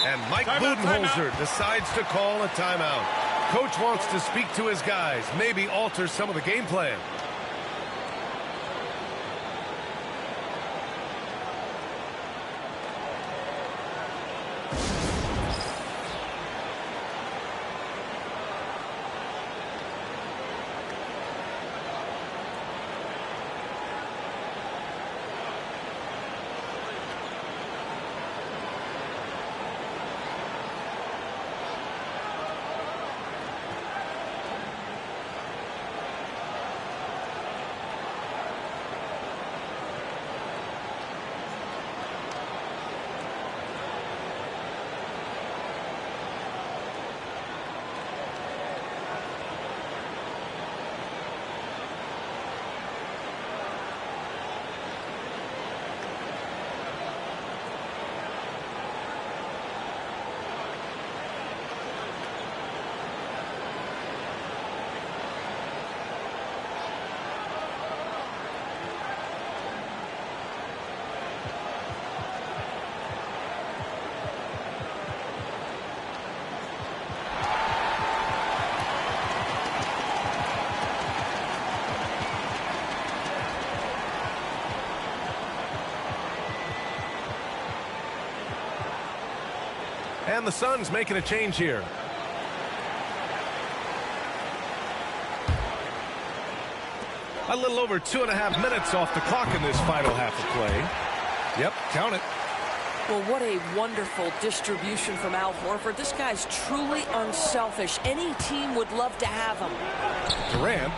And Mike Budenholzer decides to call a timeout. Coach wants to speak to his guys, maybe alter some of the game plan. And the Suns making a change here. A little over 2.5 minutes off the clock in this final half of play. Yep, count it. Well, what a wonderful distribution from Al Horford. This guy's truly unselfish. Any team would love to have him. Durant.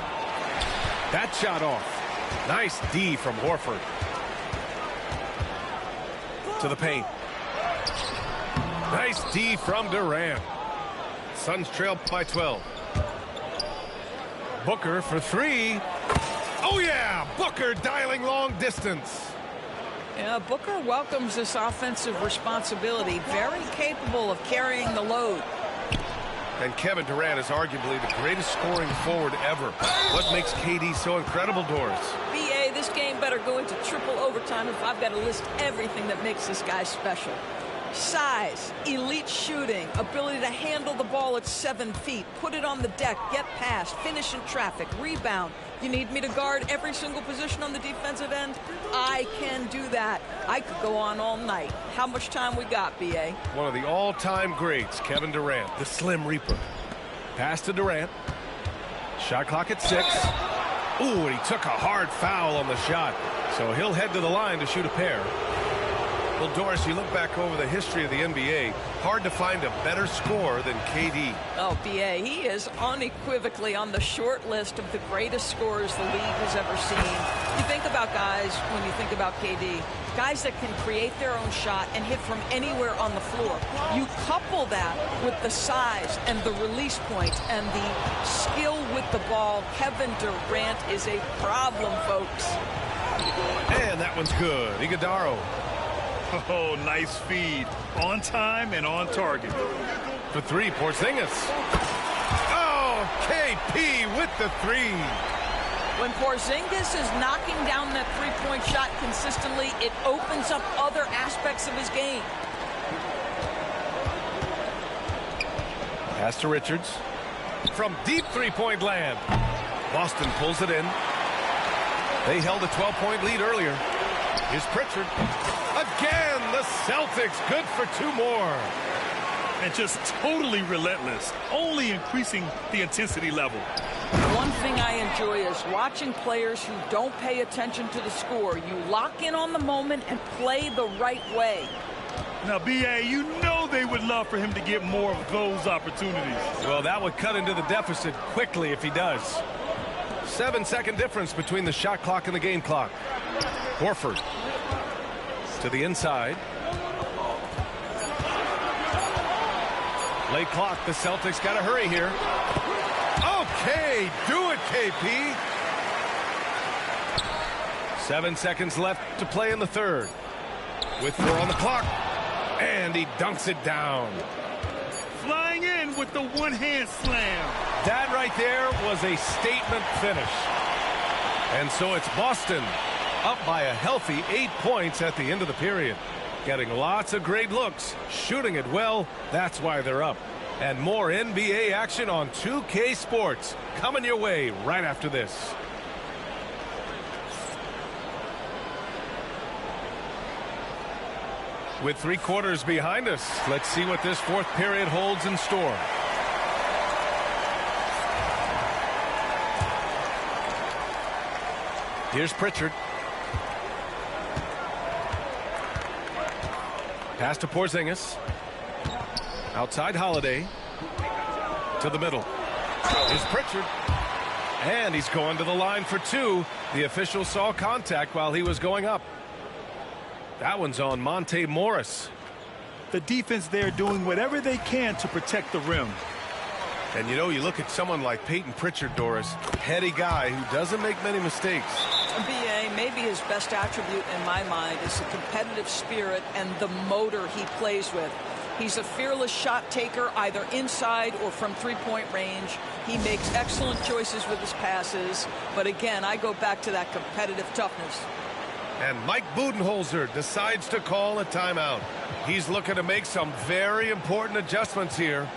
That shot off. Nice D from Horford. To the paint. Nice D from Durant. Suns trail by 12. Booker for three. Oh, yeah! Booker dialing long distance. Yeah, Booker welcomes this offensive responsibility. Very capable of carrying the load. And Kevin Durant is arguably the greatest scoring forward ever. What makes KD so incredible, Doris? BA, this game better go into triple overtime if I've got to list everything that makes this guy special. Size, elite shooting, ability to handle the ball at 7 feet, put it on the deck, get past, finish in traffic, rebound. You need me to guard every single position on the defensive end? I can do that. I could go on all night. How much time we got, BA? One of the all-time greats, Kevin Durant, the Slim Reaper. Pass to Durant. Shot clock at 6. Ooh, and he took a hard foul on the shot. So he'll head to the line to shoot a pair. Well, Doris, you look back over the history of the NBA, hard to find a better scorer than KD. Oh, BA, he is unequivocally on the short list of the greatest scorers the league has ever seen. You think about guys, when you think about KD, guys that can create their own shot and hit from anywhere on the floor. You couple that with the size and the release point and the skill with the ball. Kevin Durant is a problem, folks. And that one's good. Iguodala. Oh, nice feed. On time and on target. For three, Porzingis. Oh, KP with the three. When Porzingis is knocking down that three-point shot consistently, it opens up other aspects of his game. Pass to Richards. From deep three-point land. Boston pulls it in. They held a 12-point lead earlier. Here's Pritchard. Again, the Celtics good for 2 more. And just totally relentless, only increasing the intensity level. One thing I enjoy is watching players who don't pay attention to the score. You lock in on the moment and play the right way. Now, BA, you know they would love for him to get more of those opportunities. Well, that would cut into the deficit quickly if he does. 7-second difference between the shot clock and the game clock. Horford to the inside. Late clock. The Celtics got to hurry here. Okay, do it, KP. 7 seconds left to play in the third. With 4 on the clock. And he dunks it down. Flying in with the one-hand slam. That right there was a statement finish. And so it's Boston up by a healthy 8 points at the end of the period. Getting lots of great looks, shooting it well. That's why they're up. And more NBA action on 2K Sports coming your way right after this. With 3 quarters behind us, let's see what this fourth period holds in store. Here's Pritchard. Pass to Porzingis. Outside Holiday. To the middle. Here's Pritchard. And he's going to the line for 2. The official saw contact while he was going up. That one's on Monte Morris. The defense there doing whatever they can to protect the rim. And you know, you look at someone like Peyton Pritchard, Doris, heady guy who doesn't make many mistakes. BA, maybe his best attribute in my mind is the competitive spirit and the motor he plays with. He's a fearless shot taker, either inside or from three-point range. He makes excellent choices with his passes. But again, I go back to that competitive toughness. And Mike Budenholzer decides to call a timeout. He's looking to make some very important adjustments here.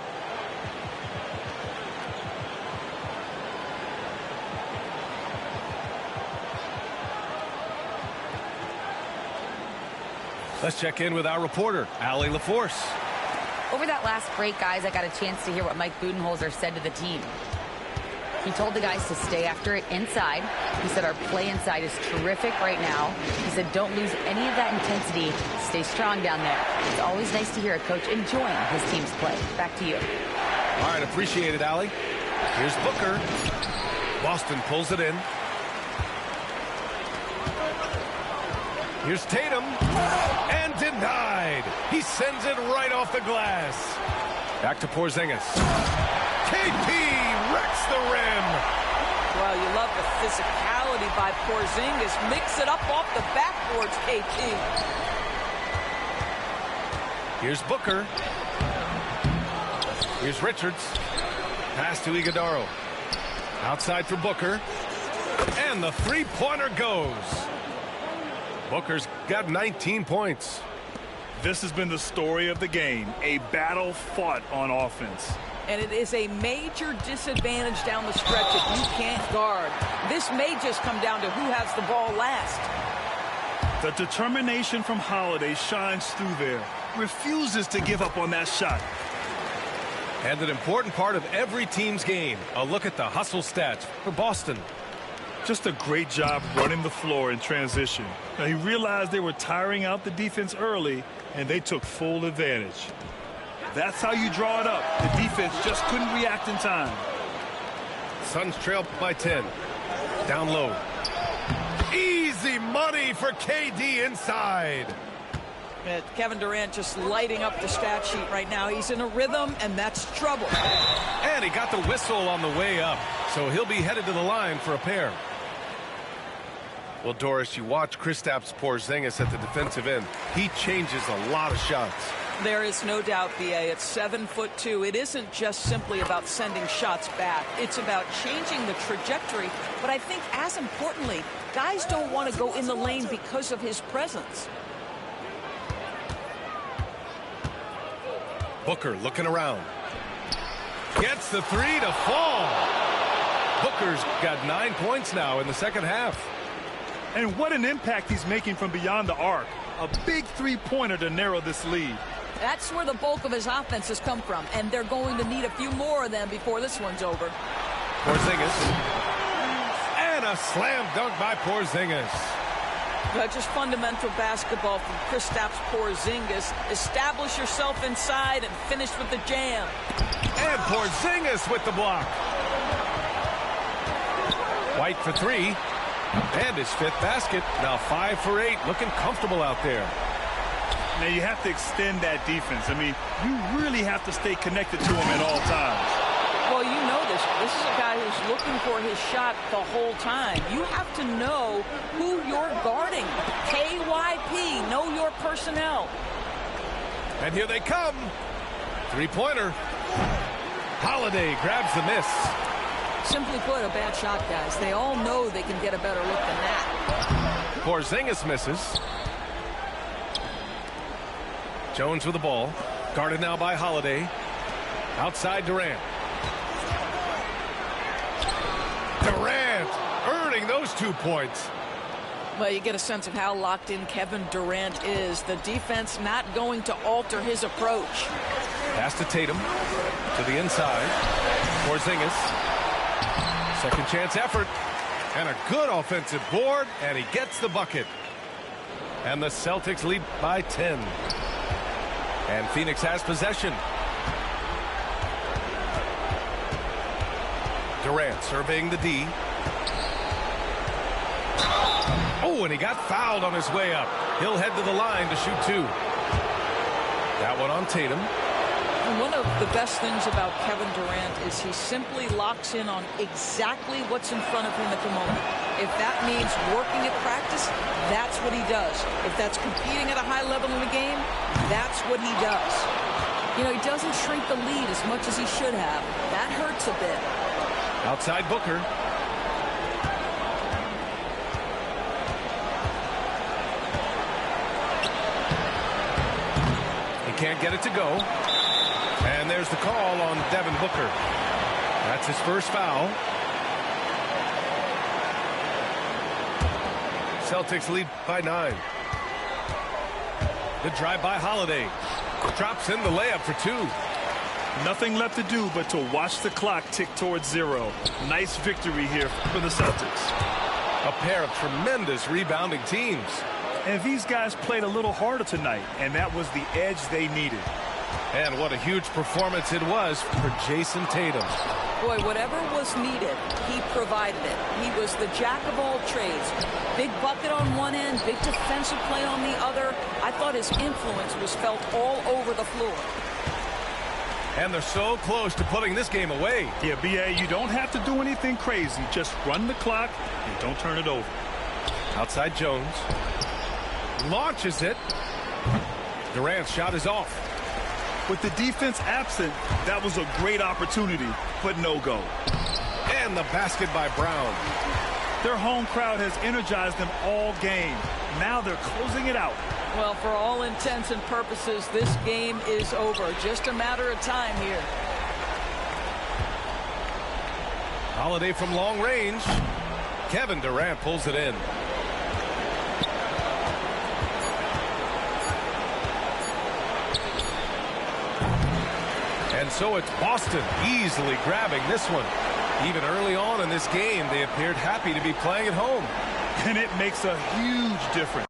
Let's check in with our reporter, Allie LaForce. Over that last break, guys, I got a chance to hear what Mike Budenholzer said to the team. He told the guys to stay after it inside. He said our play inside is terrific right now. He said don't lose any of that intensity. Stay strong down there. It's always nice to hear a coach enjoying his team's play. Back to you. All right, appreciate it, Allie. Here's Booker. Boston pulls it in. Here's Tatum. And denied. He sends it right off the glass. Back to Porzingis. KP wrecks the rim. Well, you love the physicality by Porzingis. Mix it up off the backboards, KP. Here's Booker. Here's Richards. Pass to Iguodala. Outside for Booker. And the three-pointer goes. Booker's got 19 points. This has been the story of the game. A battle fought on offense. And it is a major disadvantage down the stretch if you can't guard. This may just come down to who has the ball last. The determination from Holiday shines through there. Refuses to give up on that shot. And an important part of every team's game. A look at the hustle stats for Boston. Just a great job running the floor in transition. Now, he realized they were tiring out the defense early, and they took full advantage. That's how you draw it up. The defense just couldn't react in time. Suns trail by 10. Down low. Easy money for KD inside. Kevin Durant just lighting up the stat sheet right now. He's in a rhythm, and that's trouble. And he got the whistle on the way up, so he'll be headed to the line for a pair. Well, Doris, you watch Kristaps Porzingis at the defensive end. He changes a lot of shots. There is no doubt, B.A. It's 7'2". It isn't just simply about sending shots back. It's about changing the trajectory. But I think, as importantly, guys don't want to go in the lane because of his presence. Booker looking around. Gets the three to fall. Booker's got 9 points now in the second half. And what an impact he's making from beyond the arc. A big three-pointer to narrow this lead. That's where the bulk of his offense has come from, and they're going to need a few more of them before this one's over. Porzingis. And a slam dunk by Porzingis. Just fundamental basketball from Kristaps Porzingis. Establish yourself inside and finish with the jam. And Porzingis with the block. White for three. And his fifth basket. Now 5 for 8. Looking comfortable out there. Now you have to extend that defense. I mean, you really have to stay connected to him at all times. Well, you know this. This is a guy who's looking for his shot the whole time. You have to know who you're guarding. KYP, know your personnel. And here they come. Three-pointer. Holiday grabs the miss. Simply put, a bad shot, guys. They all know they can get a better look than that. Porzingis misses. Jones with the ball. Guarded now by Holiday. Outside Durant. Durant earning those 2 points. Well, you get a sense of how locked in Kevin Durant is. The defense not going to alter his approach. Pass to Tatum. To the inside. Porzingis. Second chance effort. And a good offensive board. And he gets the bucket. And the Celtics lead by 10. And Phoenix has possession. Durant surveying the D. Oh, and he got fouled on his way up. He'll head to the line to shoot 2. That one on Tatum. And one of the best things about Kevin Durant is he simply locks in on exactly what's in front of him at the moment. If that means working at practice, that's what he does. If that's competing at a high level in the game, that's what he does. You know, he doesn't shrink the lead as much as he should have. That hurts a bit. Outside Booker. He can't get it to go. And there's the call on Devin Booker. That's his first foul. Celtics lead by 9. The drive by Holiday. Drops in the layup for 2. Nothing left to do but to watch the clock tick towards 0. Nice victory here for the Celtics. A pair of tremendous rebounding teams. And these guys played a little harder tonight, and that was the edge they needed. And what a huge performance it was for Jason Tatum. Boy, whatever was needed, he provided it. He was the jack of all trades. Big bucket on one end, big defensive play on the other. I thought his influence was felt all over the floor. And they're so close to putting this game away. Yeah, B.A., you don't have to do anything crazy. Just run the clock and don't turn it over. Outside Jones. Launches it. Durant's shot is off. With the defense absent, that was a great opportunity, but no go. And the basket by Brown. Their home crowd has energized them all game. Now they're closing it out. Well, for all intents and purposes, this game is over. Just a matter of time here. Holiday from long range. Kevin Durant pulls it in. And so it's Boston easily grabbing this one. Even early on in this game, they appeared happy to be playing at home. And it makes a huge difference.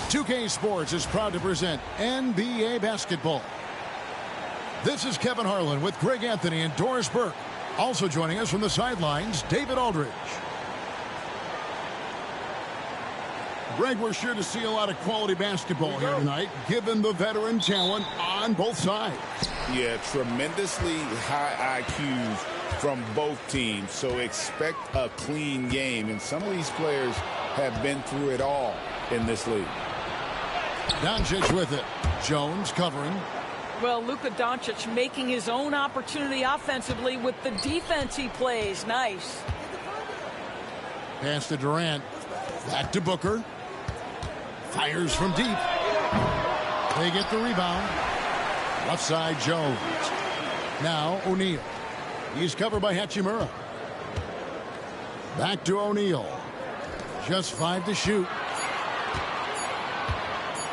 Two-K Sports is proud to present NBA basketball. This is Kevin Harlan with Greg Anthony and Doris Burke. Also joining us from the sidelines, David Aldridge. Greg, we're sure to see a lot of quality basketball here tonight, given the veteran talent on both sides. Yeah, tremendously high IQs from both teams, so expect a clean game. And some of these players have been through it all in this league. Doncic with it. Jones covering. Well, Luka Doncic making his own opportunity offensively with the defense he plays. Nice. Pass to Durant. Back to Booker. Fires from deep. They get the rebound. Left side, Jones. Now O'Neal. He's covered by Hachimura. Back to O'Neal. Just 5 to shoot.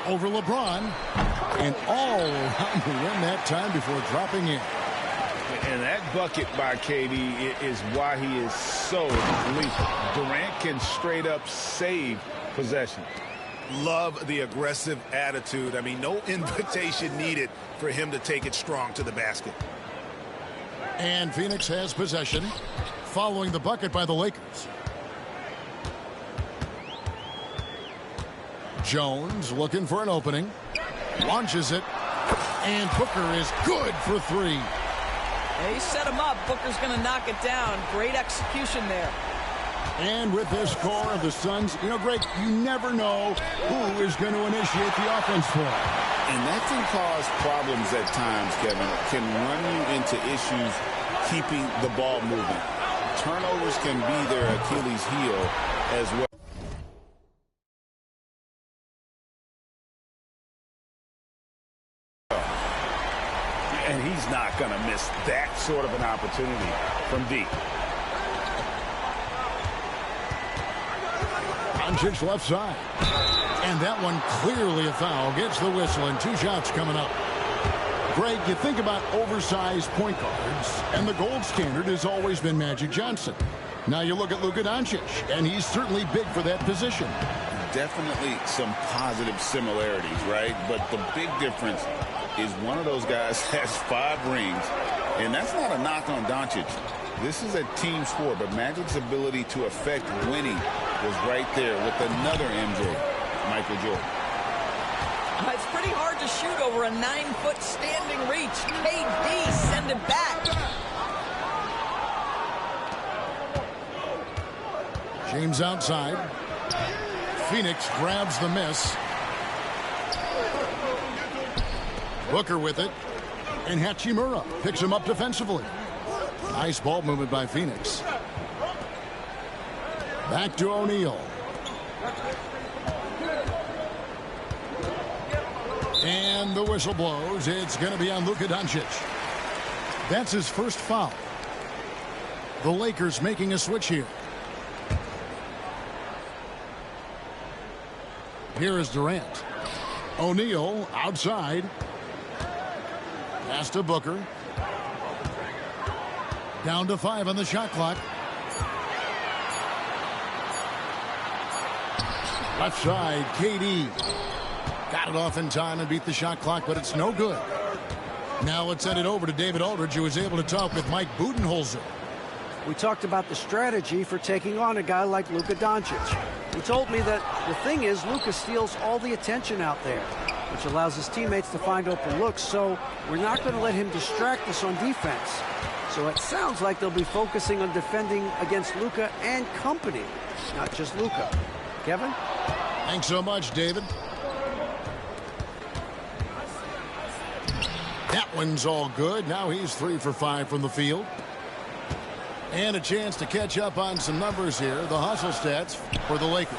Over LeBron. And all around the rim that time before dropping in. And that bucket by KD is why he is so lethal. Durant can straight up save possession. Love the aggressive attitude. I mean, no invitation needed for him to take it strong to the basket. And Phoenix has possession following the bucket by the Lakers. Jones looking for an opening. Launches it. And Booker is good for 3. He set him up. Booker's going to knock it down. Great execution there. And with this score of the Suns, you know, Greg, you never know who is going to initiate the offense for them. And that can cause problems at times, Kevin. Can run you into issues keeping the ball moving. Turnovers can be their Achilles heel as well. And he's not going to miss that sort of an opportunity from deep. Doncic left side. And that one clearly a foul. Gets the whistle and 2 shots coming up. Greg, you think about oversized point guards, and the gold standard has always been Magic Johnson. Now you look at Luka Doncic, and he's certainly big for that position. Definitely some positive similarities, right? But the big difference is one of those guys has 5 rings, and that's not a knock on Doncic. This is a team sport, but Magic's ability to affect winning was right there with another MJ, Michael Jordan. It's pretty hard to shoot over a 9-foot standing reach. KD, send it back. James outside. Phoenix grabs the miss. Booker with it. And Hachimura picks him up defensively. Nice ball movement by Phoenix. Back to O'Neal. And the whistle blows. It's going to be on Luka Doncic. That's his first foul. The Lakers making a switch here. Here is Durant. O'Neal outside. Pass to Booker. Down to 5 on the shot clock. Left side, KD. Got it off in time and beat the shot clock, but it's no good. Now let's send it over to David Aldridge, who was able to talk with Mike Budenholzer. We talked about the strategy for taking on a guy like Luka Doncic. He told me that the thing is Luka steals all the attention out there, which allows his teammates to find open looks, so we're not going to let him distract us on defense. So it sounds like they'll be focusing on defending against Luka and company, not just Luka. Kevin? Thanks so much, David. That one's all good. Now he's 3 for 5 from the field. And a chance to catch up on some numbers here. The hustle stats for the Lakers.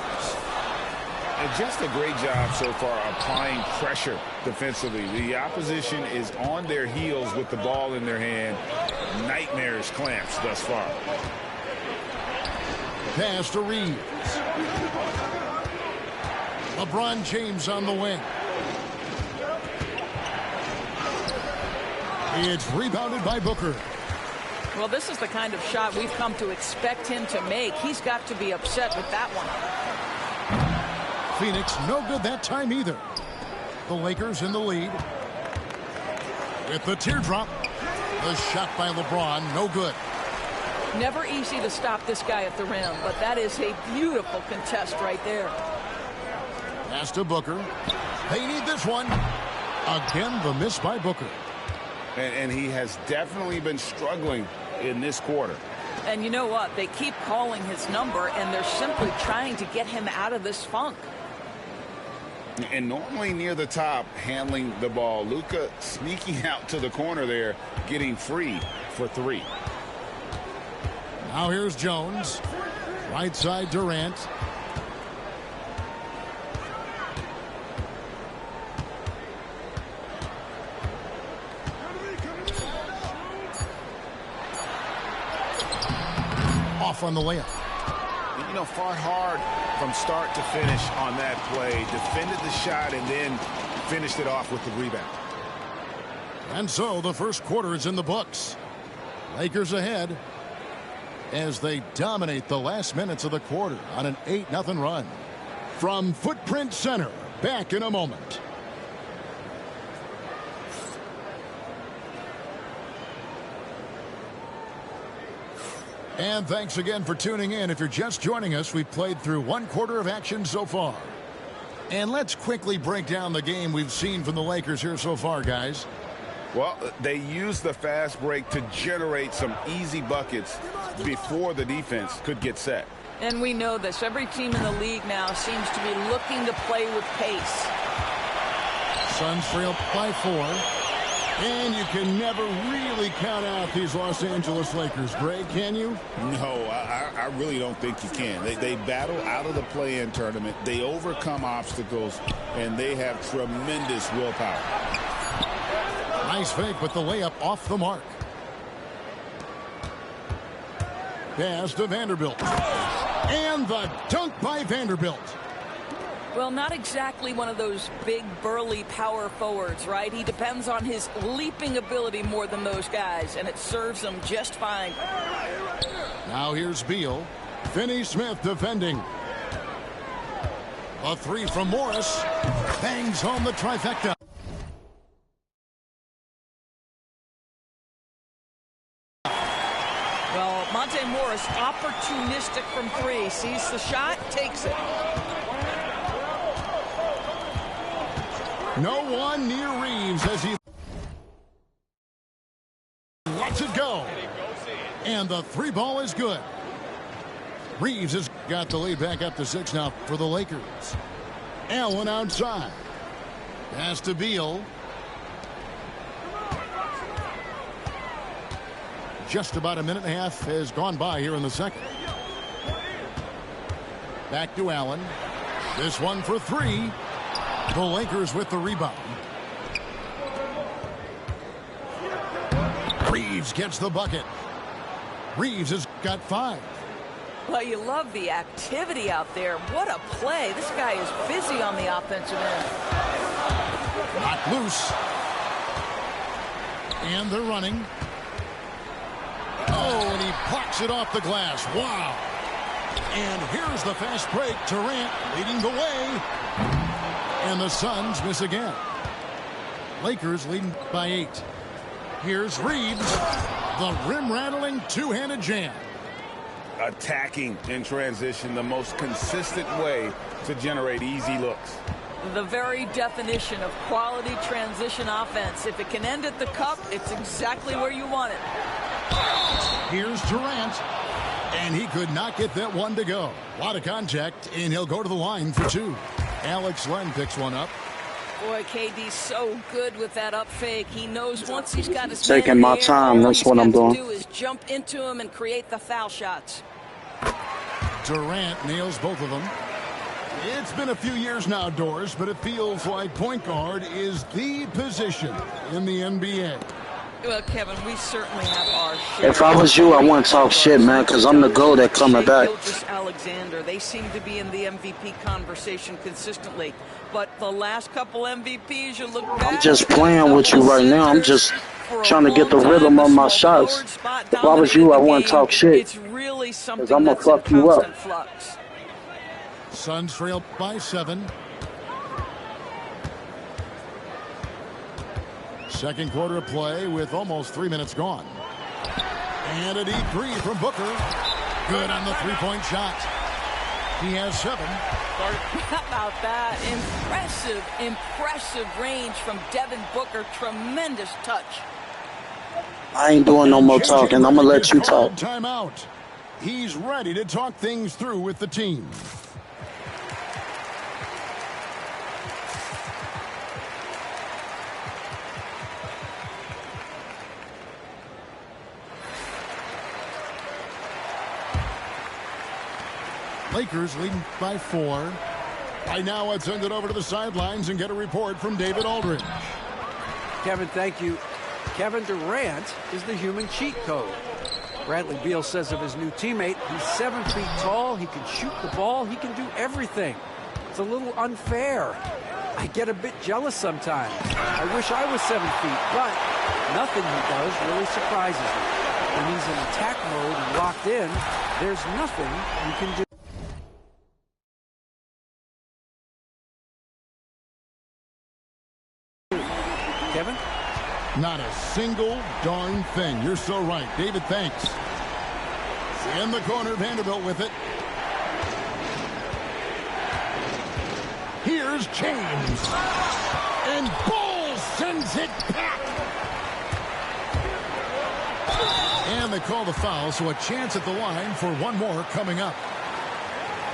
And just a great job so far applying pressure defensively. The opposition is on their heels with the ball in their hand. Nightmarish clamps thus far. Pass to Reeves. LeBron James on the wing. It's rebounded by Booker. Well, this is the kind of shot we've come to expect him to make. He's got to be upset with that one. Phoenix no good that time either. The Lakers in the lead. With the teardrop. The shot by LeBron, no good. Never easy to stop this guy at the rim, but that is a beautiful contest right there. Pass to Booker. They need this one. Again, the miss by Booker. And he has definitely been struggling in this quarter. And you know what? They keep calling his number, and they're simply trying to get him out of this funk. And normally near the top, handling the ball. Luka sneaking out to the corner there, getting free for 3. Now here's Jones. Right side, Durant. Off on the layup. You know, fought hard from start to finish on that play. Defended the shot and then finished it off with the rebound. And so the first quarter is in the books. Lakers ahead as they dominate the last minutes of the quarter on an 8-0 run. From Footprint Center, back in a moment. And thanks again for tuning in. If you're just joining us, we've played through 1 quarter of action so far. And let's quickly break down the game we've seen from the Lakers here so far, guys. Well, they used the fast break to generate some easy buckets before the defense could get set. And we know this. Every team in the league now seems to be looking to play with pace. Suns trail by 4. And you can never really count out these Los Angeles Lakers. Greg, can you? No, I really don't think you can. They battle out of the play-in tournament. They overcome obstacles, and they have tremendous willpower. Nice fake, but the layup off the mark. Pass to Vanderbilt. And the dunk by Vanderbilt. Well, not exactly one of those big, burly power forwards, right? He depends on his leaping ability more than those guys, and it serves him just fine. Now here's Beal. Finney Smith defending. A 3 from Morris. Bangs home the trifecta. Well, Monte Morris, opportunistic from 3. Sees the shot, takes it. No one near Reeves as he lets it go. And the 3 ball is good. Reeves has got the lead back up to 6 now for the Lakers. Allen outside. Pass to Beal. Just about a minute and a half has gone by here in the second. Back to Allen. This one for 3. The Lakers with the rebound. Reeves gets the bucket. Reeves has got 5. Well, you love the activity out there. What a play. This guy is busy on the offensive end. Knocked loose. And they're running. Oh, and he plucks it off the glass. Wow. And here's the fast break. Durant leading the way. And the Suns miss again. Lakers leading by 8. Here's Reeves. The rim-rattling two-handed jam. Attacking in transition, the most consistent way to generate easy looks. The very definition of quality transition offense. If it can end at the cup, it's exactly where you want it. Here's Durant. And he could not get that one to go. A lot of contact, and he'll go to the line for 2. Alex Len picks one up. Boy, KD's so good with that up fake. He knows once he's got his taking my time. That's what I'm doing. Do is jump into him and create the foul shots. Durant nails both of them. It's been a few years now, Doris, but it feels like point guard is the position in the NBA. Well, Kevin, we certainly have our share. If I was you, I wouldn't talk shit, man, because I'm the GOAT at coming back. Alexander, they seem to be in the MVP conversation consistently. But the last couple MVPs, you look back. I'm just playing with you right now. I'm just trying to get the rhythm of my shots. If I was you, I wouldn't talk shit. It's really something I'm going to fuck you up. Flux. Suns trail by 7. Second quarter of play with almost 3 minutes gone. And a deep 3 from Booker. Good on the three-point shot. He has 7. How about that? Impressive range from Devin Booker. Tremendous touch. I ain't doing no more talking. I'm going to let you talk. Timeout. He's ready to talk things through with the team. Lakers leading by 4. By now, let's send it over to the sidelines and get a report from David Aldridge. Kevin, thank you. Kevin Durant is the human cheat code. Bradley Beal says of his new teammate, he's 7 feet tall, he can shoot the ball, he can do everything. It's a little unfair. I get a bit jealous sometimes. I wish I was 7 feet, but nothing he does really surprises me. When he's in attack mode and locked in, there's nothing you can do. Kevin? Not a single darn thing. You're so right. David, thanks. In the corner, Vanderbilt with it. Here's Here's James. And Bull sends it back. And they call the foul, so a chance at the line for one more coming up.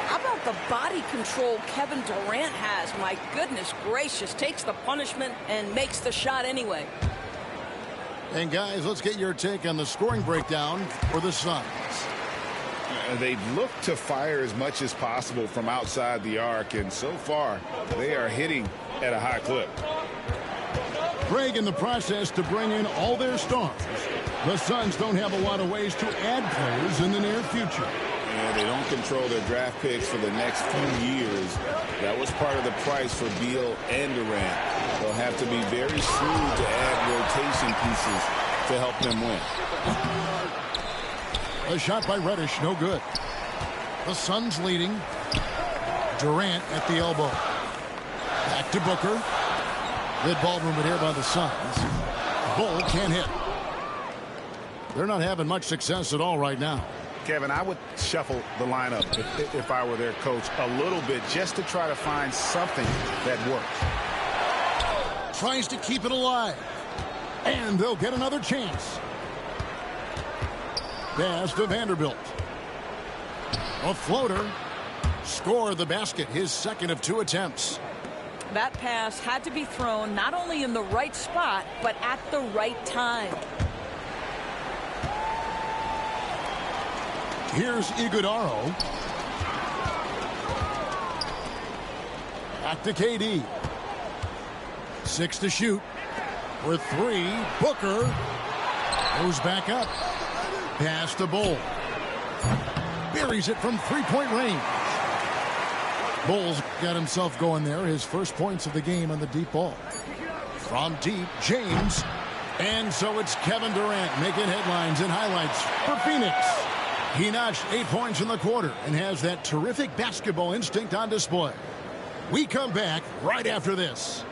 How about the body control Kevin Durant has? My goodness gracious. Takes the punishment and makes the shot anyway. And guys, let's get your take on the scoring breakdown for the Suns. They look to fire as much as possible from outside the arc, and so far they are hitting at a high clip. Greg, in the process to bring in all their stars, the Suns don't have a lot of ways to add players in the near future. Yeah, they don't control their draft picks for the next few years. That was part of the price for Beal and Durant. They'll have to be very shrewd to add rotation pieces to help them win. A shot by Reddish, no good. The Suns leading. Durant at the elbow. Back to Booker. Good ball movement here by the Suns. Bull can't hit. They're not having much success at all right now. Kevin, I would shuffle the lineup if I were their coach a little bit just to try to find something that works. Tries to keep it alive. And they'll get another chance. Pass to Vanderbilt. A floater. Score the basket, his second of 2 attempts. That pass had to be thrown not only in the right spot, but at the right time. Here's Iguodaro. Back to KD. 6 to shoot. For 3, Booker goes back up. Pass to Bull. Buries it from 3-point range. Bull's got himself going there. His first points of the game on the deep ball. From deep, James. And so it's Kevin Durant making headlines and highlights for Phoenix. He notched 8 points in the quarter and has that terrific basketball instinct on display. We come back right after this.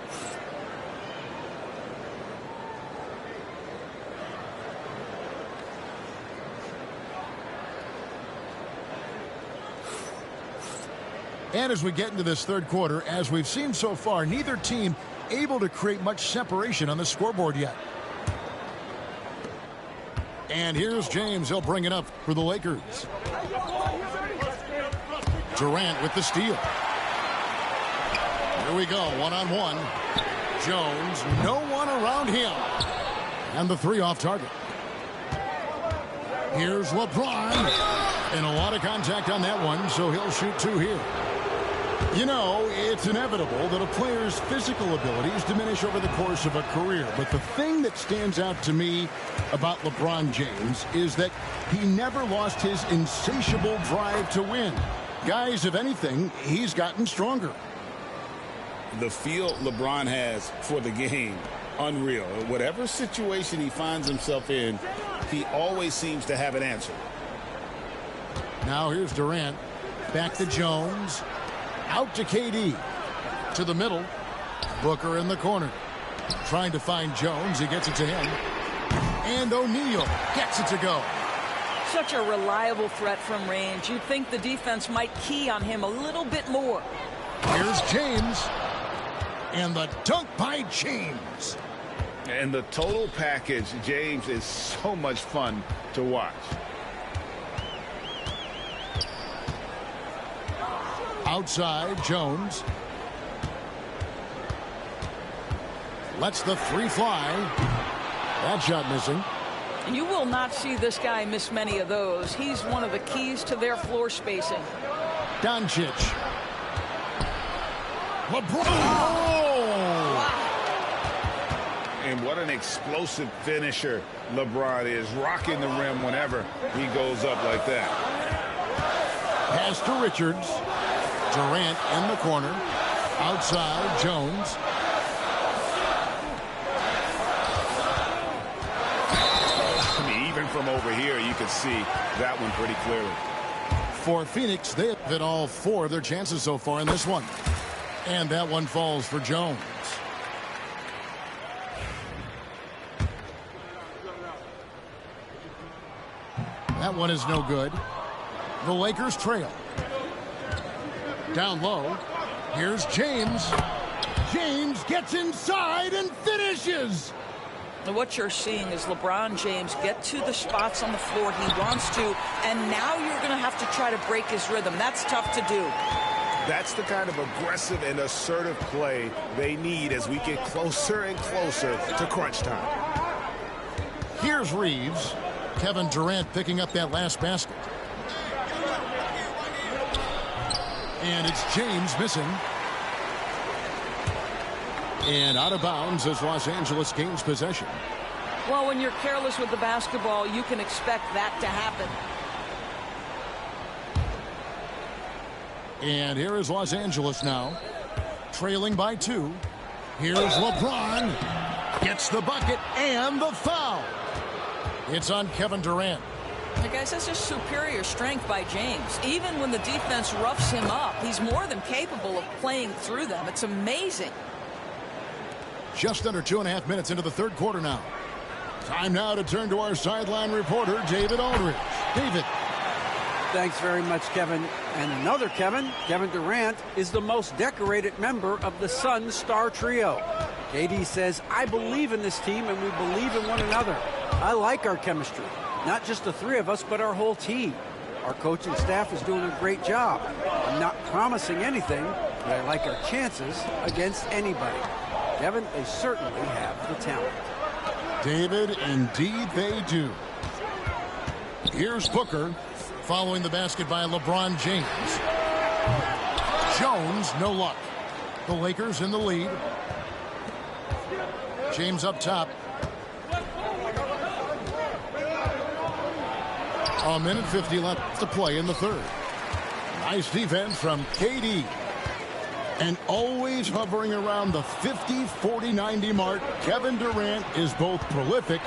And as we get into this third quarter, as we've seen so far, neither team able to create much separation on the scoreboard yet. And here's James. He'll bring it up for the Lakers. Durant with the steal. Here we go, one-on-one. Jones, no one around him. And the 3 off target. Here's LeBron. And a lot of contact on that one, so he'll shoot 2 here. You know, it's inevitable that a player's physical abilities diminish over the course of a career. But the thing that stands out to me about LeBron James is that he never lost his insatiable drive to win. Guys, if anything, he's gotten stronger. The feel LeBron has for the game, unreal. Whatever situation he finds himself in, he always seems to have an answer. Now here's Durant. Back to Jones. Out to KD. To the middle. Booker in the corner. Trying to find Jones. He gets it to him. And O'Neal gets it to go. Such a reliable threat from range. You'd think the defense might key on him a little bit more. Here's James. And the dunk by James. And the total package, James, is so much fun to watch. Outside, Jones. Lets the 3 fly. That shot missing. And you will not see this guy miss many of those. He's one of the keys to their floor spacing. Doncic. LeBron. Oh! And what an explosive finisher LeBron is. Rocking the rim whenever he goes up like that. Pass to Richards. Durant in the corner. Outside, Jones. I mean, even from over here, you can see that one pretty clearly. For Phoenix, they have hit all 4 of their chances so far in this one. And that one falls for Jones. That one is no good. The Lakers trail. Down low. Here's James. James gets inside and finishes. What you're seeing is LeBron James get to the spots on the floor he wants to, and now you're going to have to try to break his rhythm. That's tough to do. That's the kind of aggressive and assertive play they need as we get closer and closer to crunch time. Here's Reeves. Kevin Durant picking up that last basket. And it's James missing. And out of bounds as Los Angeles gains possession. Well, when you're careless with the basketball, you can expect that to happen. And here is Los Angeles now, trailing by 2. Here's LeBron. Gets the bucket and the foul. It's on Kevin Durant. Hey guys, that's just superior strength by James. Even when the defense roughs him up, he's more than capable of playing through them. It's amazing. Just under 2.5 minutes into the third quarter now. Time now to turn to our sideline reporter, David Aldridge. David. Thanks very much, Kevin. And another Kevin, Kevin Durant, is the most decorated member of the Suns star trio. KD says, I believe in this team and we believe in one another. I like our chemistry. Not just the three of us, but our whole team. Our coaching staff is doing a great job. I'm not promising anything, but I like our chances against anybody. Kevin, they certainly have the talent. David, indeed they do. Here's Booker, following the basket by LeBron James. Jones, no luck. The Lakers in the lead. James up top. A minute 50 left to play in the third. Nice defense from KD. And always hovering around the 50, 40, 90 mark, Kevin Durant is both prolific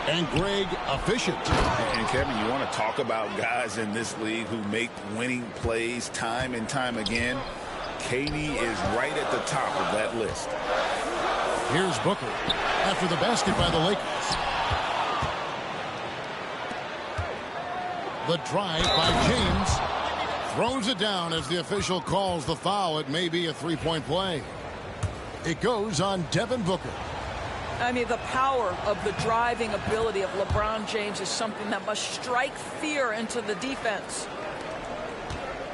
and Greg efficient. And Kevin, you want to talk about guys in this league who make winning plays time and time again. KD is right at the top of that list. Here's Booker after the basket by the Lakers. The drive by James. Throws it down as the official calls the foul. It may be a three-point play. It goes on Devin Booker. I mean, the power of the driving ability of LeBron James is something that must strike fear into the defense.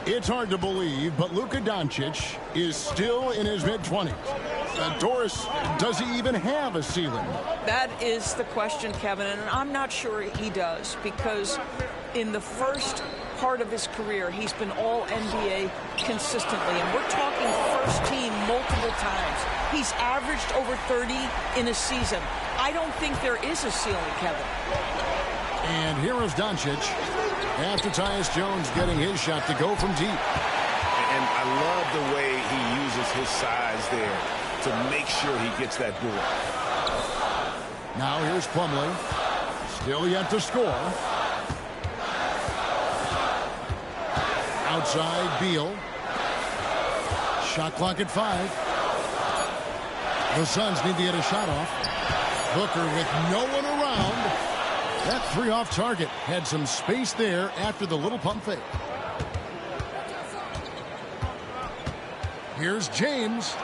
It's hard to believe, but Luka Doncic is still in his mid-20s. Doris, does he even have a ceiling? That is the question, Kevin, and I'm not sure he does, because in the first part of his career, he's been all NBA consistently, and we're talking first team multiple times. He's averaged over 30 in a season. I don't think there is a ceiling, Kevin. And here is Doncic after Tyus Jones getting his shot to go from deep. And I love the way he uses his size there to make sure he gets that board. Now here's Plumlee. Still yet to score. Outside, Beal. Shot clock at 5. The Suns need to get a shot off. Booker with no one around. That three off target. Had some space there after the little pump fake. Here's James.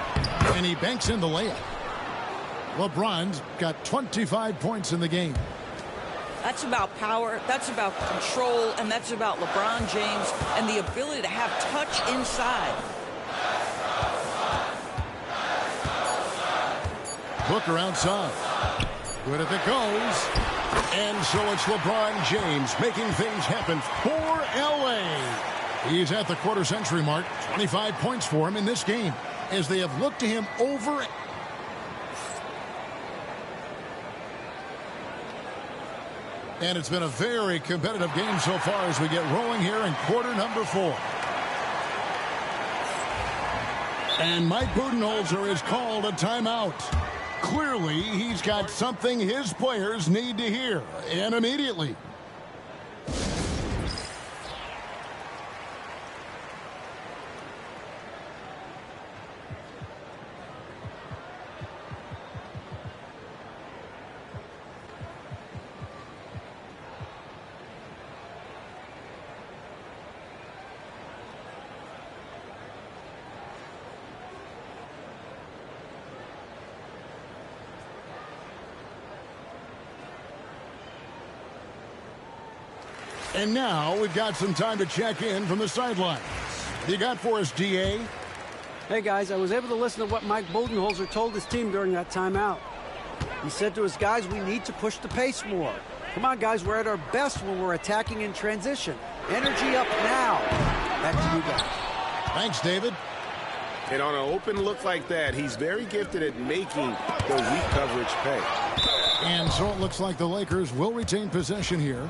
And he banks in the layup. LeBron's got 25 points in the game. That's about power, that's about control, and that's about LeBron James and the ability to have touch inside. Booker outside. Good if it goes. And so it's LeBron James making things happen for LA. He's at the quarter century mark. 25 points for him in this game as they have looked to him over. And it's been a very competitive game so far as we get rolling here in quarter number 4. And Mike Budenholzer has called a timeout. Clearly, he's got something his players need to hear, and immediately. And now we've got some time to check in from the sidelines. You got for us, DA? Hey, guys, I was able to listen to what Mike Budenholzer told his team during that timeout. He said to his guys, we need to push the pace more. Come on, guys, we're at our best when we're attacking in transition. Energy up now. Back to you guys. Thanks, David. And on an open look like that, he's very gifted at making the weak coverage pay. And so it looks like the Lakers will retain possession here.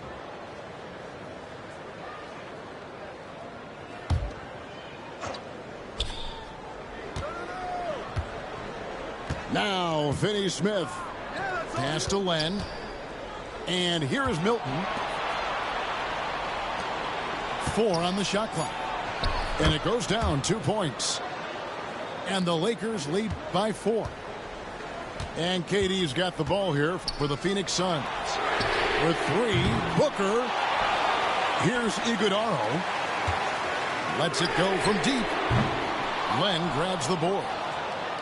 Now, Finney Smith. Pass to Len. And here is Milton. 4 on the shot clock. And it goes down 2 points. And the Lakers lead by 4. And KD's got the ball here for the Phoenix Suns. With 3, Booker. Here's Iguodala. Lets it go from deep. Len grabs the board.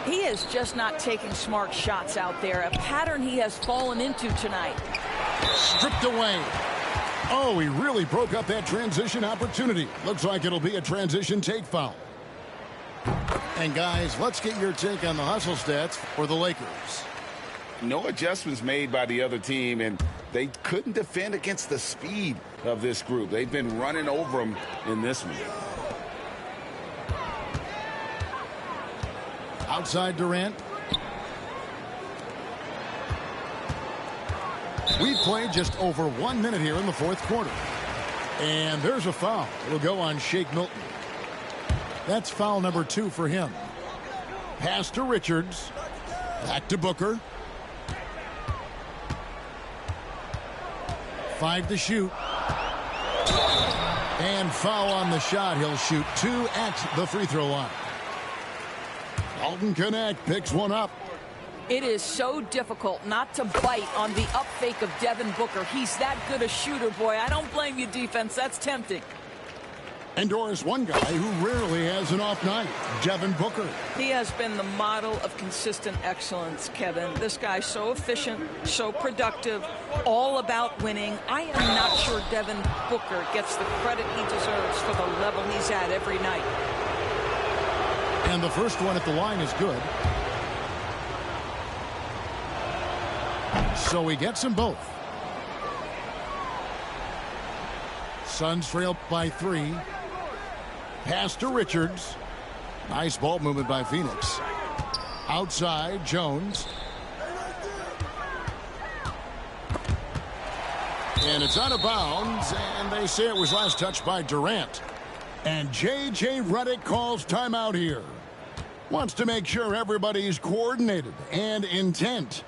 He is just not taking smart shots out there. A pattern he has fallen into tonight. Stripped away. Oh, he really broke up that transition opportunity. Looks like it'll be a transition take foul. And guys, let's get your take on the hustle stats for the Lakers. No adjustments made by the other team, and they couldn't defend against the speed of this group. They've been running over them in this one. Outside Durant. We've played just over 1 minute here in the fourth quarter. And there's a foul. It'll go on Shake Milton. That's foul number 2 for him. Pass to Richards. Back to Booker. 5 to shoot. And foul on the shot. He'll shoot 2 at the free throw line. Dalton Knecht picks one up. It is so difficult not to bite on the up fake of Devin Booker. He's that good a shooter, boy. I don't blame you, defense. That's tempting. And Doris, one guy who rarely has an off night, Devin Booker. He has been the model of consistent excellence, Kevin. This guy's so efficient, so productive, all about winning. I am not sure Devin Booker gets the credit he deserves for the level he's at every night. And the first one at the line is good. So he gets them both. Suns trail by 3. Pass to Richards. Nice ball movement by Phoenix. Outside, Jones. And it's out of bounds, and they say it was last touched by Durant. And J.J. Redick calls timeout here. Wants to make sure everybody's coordinated and intent.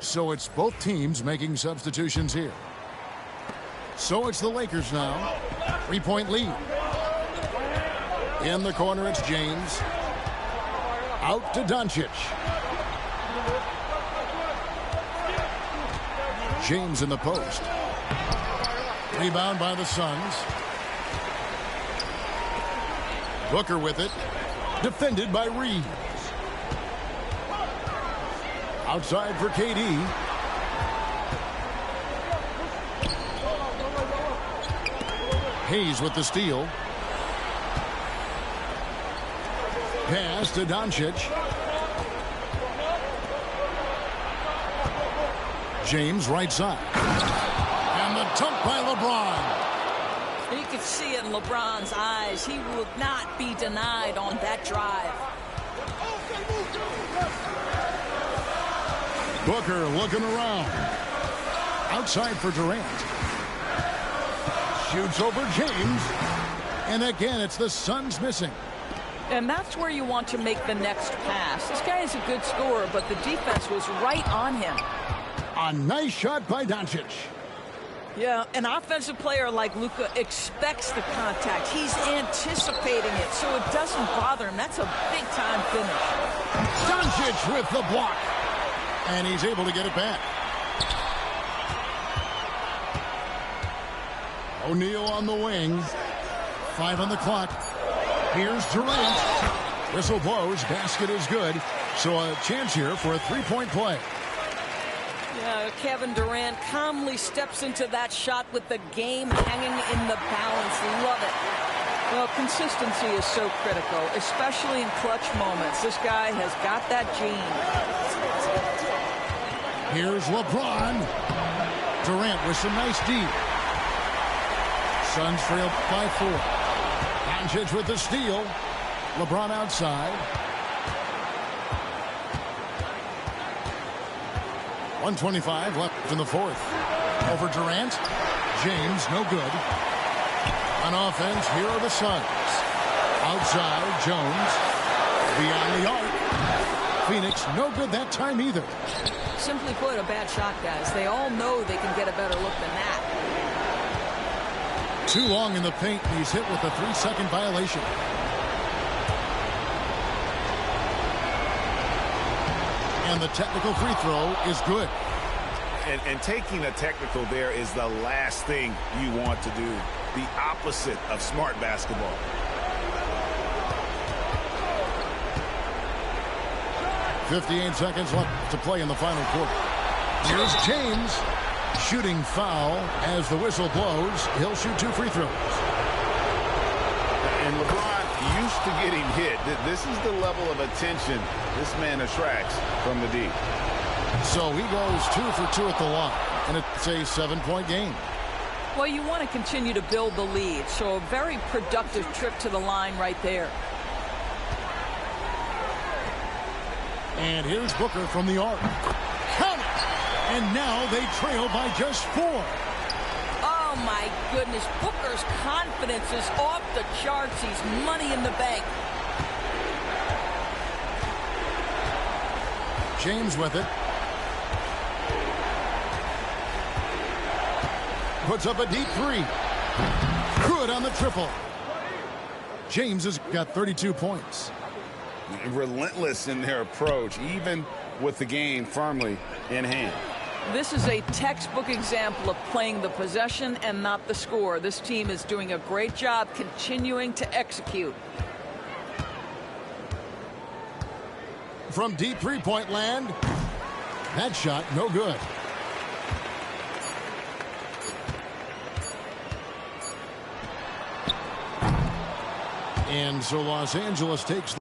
So it's both teams making substitutions here. So it's the Lakers now. 3-point lead. In the corner, it's James. Out to Doncic. James in the post. Rebound by the Suns. Booker with it. Defended by Reeves. Outside for KD. Hayes with the steal. Pass to Doncic. James right side. And the dunk by LeBron. You could see it in LeBron's eyes. He will not be denied on that drive. Booker looking around. Outside for Durant. Shoots over James. And again, it's the Suns missing. And that's where you want to make the next pass. This guy is a good scorer, but the defense was right on him. A nice shot by Doncic. Yeah, an offensive player like Luka expects the contact. He's anticipating it, so it doesn't bother him. That's a big-time finish. Doncic with the block. And he's able to get it back. O'Neal on the wing. 5 on the clock. Here's Durant. Whistle blows. Basket is good. So a chance here for a three-point play. Yeah, Kevin Durant calmly steps into that shot with the game hanging in the balance. Love it. Well, consistency is so critical, especially in clutch moments. This guy has got that gene. Here's LeBron. Durant with some nice D. Suns trail by 4. Doncic with the steal. LeBron outside. 1:25 left in the fourth. Over Durant. James, no good. On offense, here are the Suns. Outside, Jones. Beyond the arc. Phoenix, no good that time either. Simply put, a bad shot, guys. They all know they can get a better look than that. Too long in the paint, and he's hit with a 3-second violation. And the technical free throw is good. And taking a technical there is the last thing you want to do. The opposite of smart basketball. .58 seconds left to play in the final quarter. Here's James. Shooting foul as the whistle blows. He'll shoot 2 free throws. And LeBron used to getting hit. This is the level of attention this man attracts from the D. So he goes 2 for 2 at the line, and it's a 7-point game. Well, you want to continue to build the lead, so a very productive trip to the line right there. And here's Booker from the arc. Count it! And now they trail by just 4. Oh, my goodness. Booker's confidence is off the charts. He's money in the bank. James with it. Puts up a deep 3. Good on the triple. James has got 32 points. Relentless in their approach, even with the game firmly in hand. This is a textbook example of playing the possession and not the score. This team is doing a great job continuing to execute. From deep three-point land, that shot no good. And so Los Angeles takes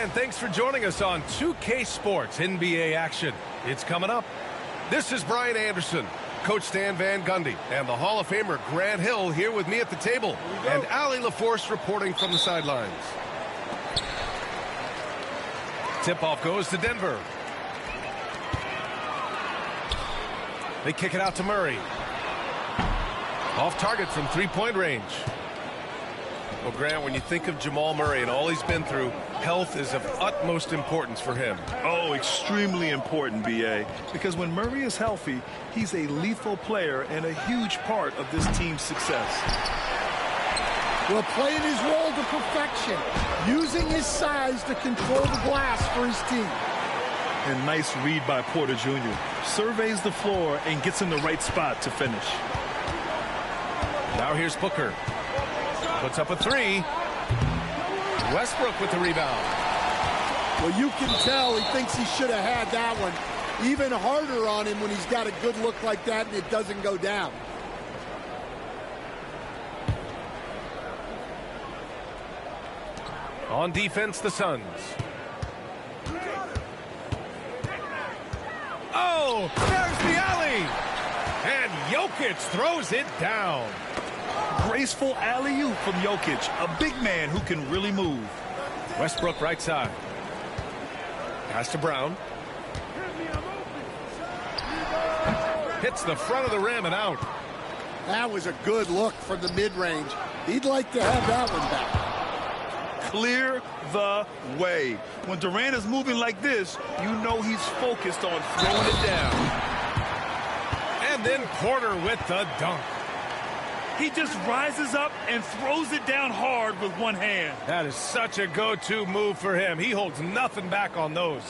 And thanks for joining us on 2K Sports NBA action. It's coming up. This is Brian Anderson, Coach Stan Van Gundy, and the Hall of Famer Grant Hill here with me at the table, and Allie LaForce reporting from the sidelines. Tip-off goes to Denver. They kick it out to Murray. Off target from three-point range. Well, Grant, when you think of Jamal Murray and all he's been through, health is of utmost importance for him. Oh, extremely important, B.A., because when Murray is healthy, he's a lethal player and a huge part of this team's success. Well, playing his role to perfection, using his size to control the glass for his team. And nice read by Porter Jr. Surveys the floor and gets in the right spot to finish. Now here's Booker. Puts up a three. Westbrook with the rebound. Well, you can tell he thinks he should have had that one. Even harder on him when he's got a good look like that and it doesn't go down. On defense, the Suns. Oh, there's the alley. And Jokic throws it down. Graceful alley-oop from Jokic, a big man who can really move. Westbrook right side. Pass to Brown. Hits the front of the rim and out. That was a good look from the mid-range. He'd like to have that one back. Clear the way. When Durant is moving like this, you know he's focused on throwing it down. And then Porter with the dunk. He just rises up and throws it down hard with one hand. That is such a go-to move for him. He holds nothing back on those.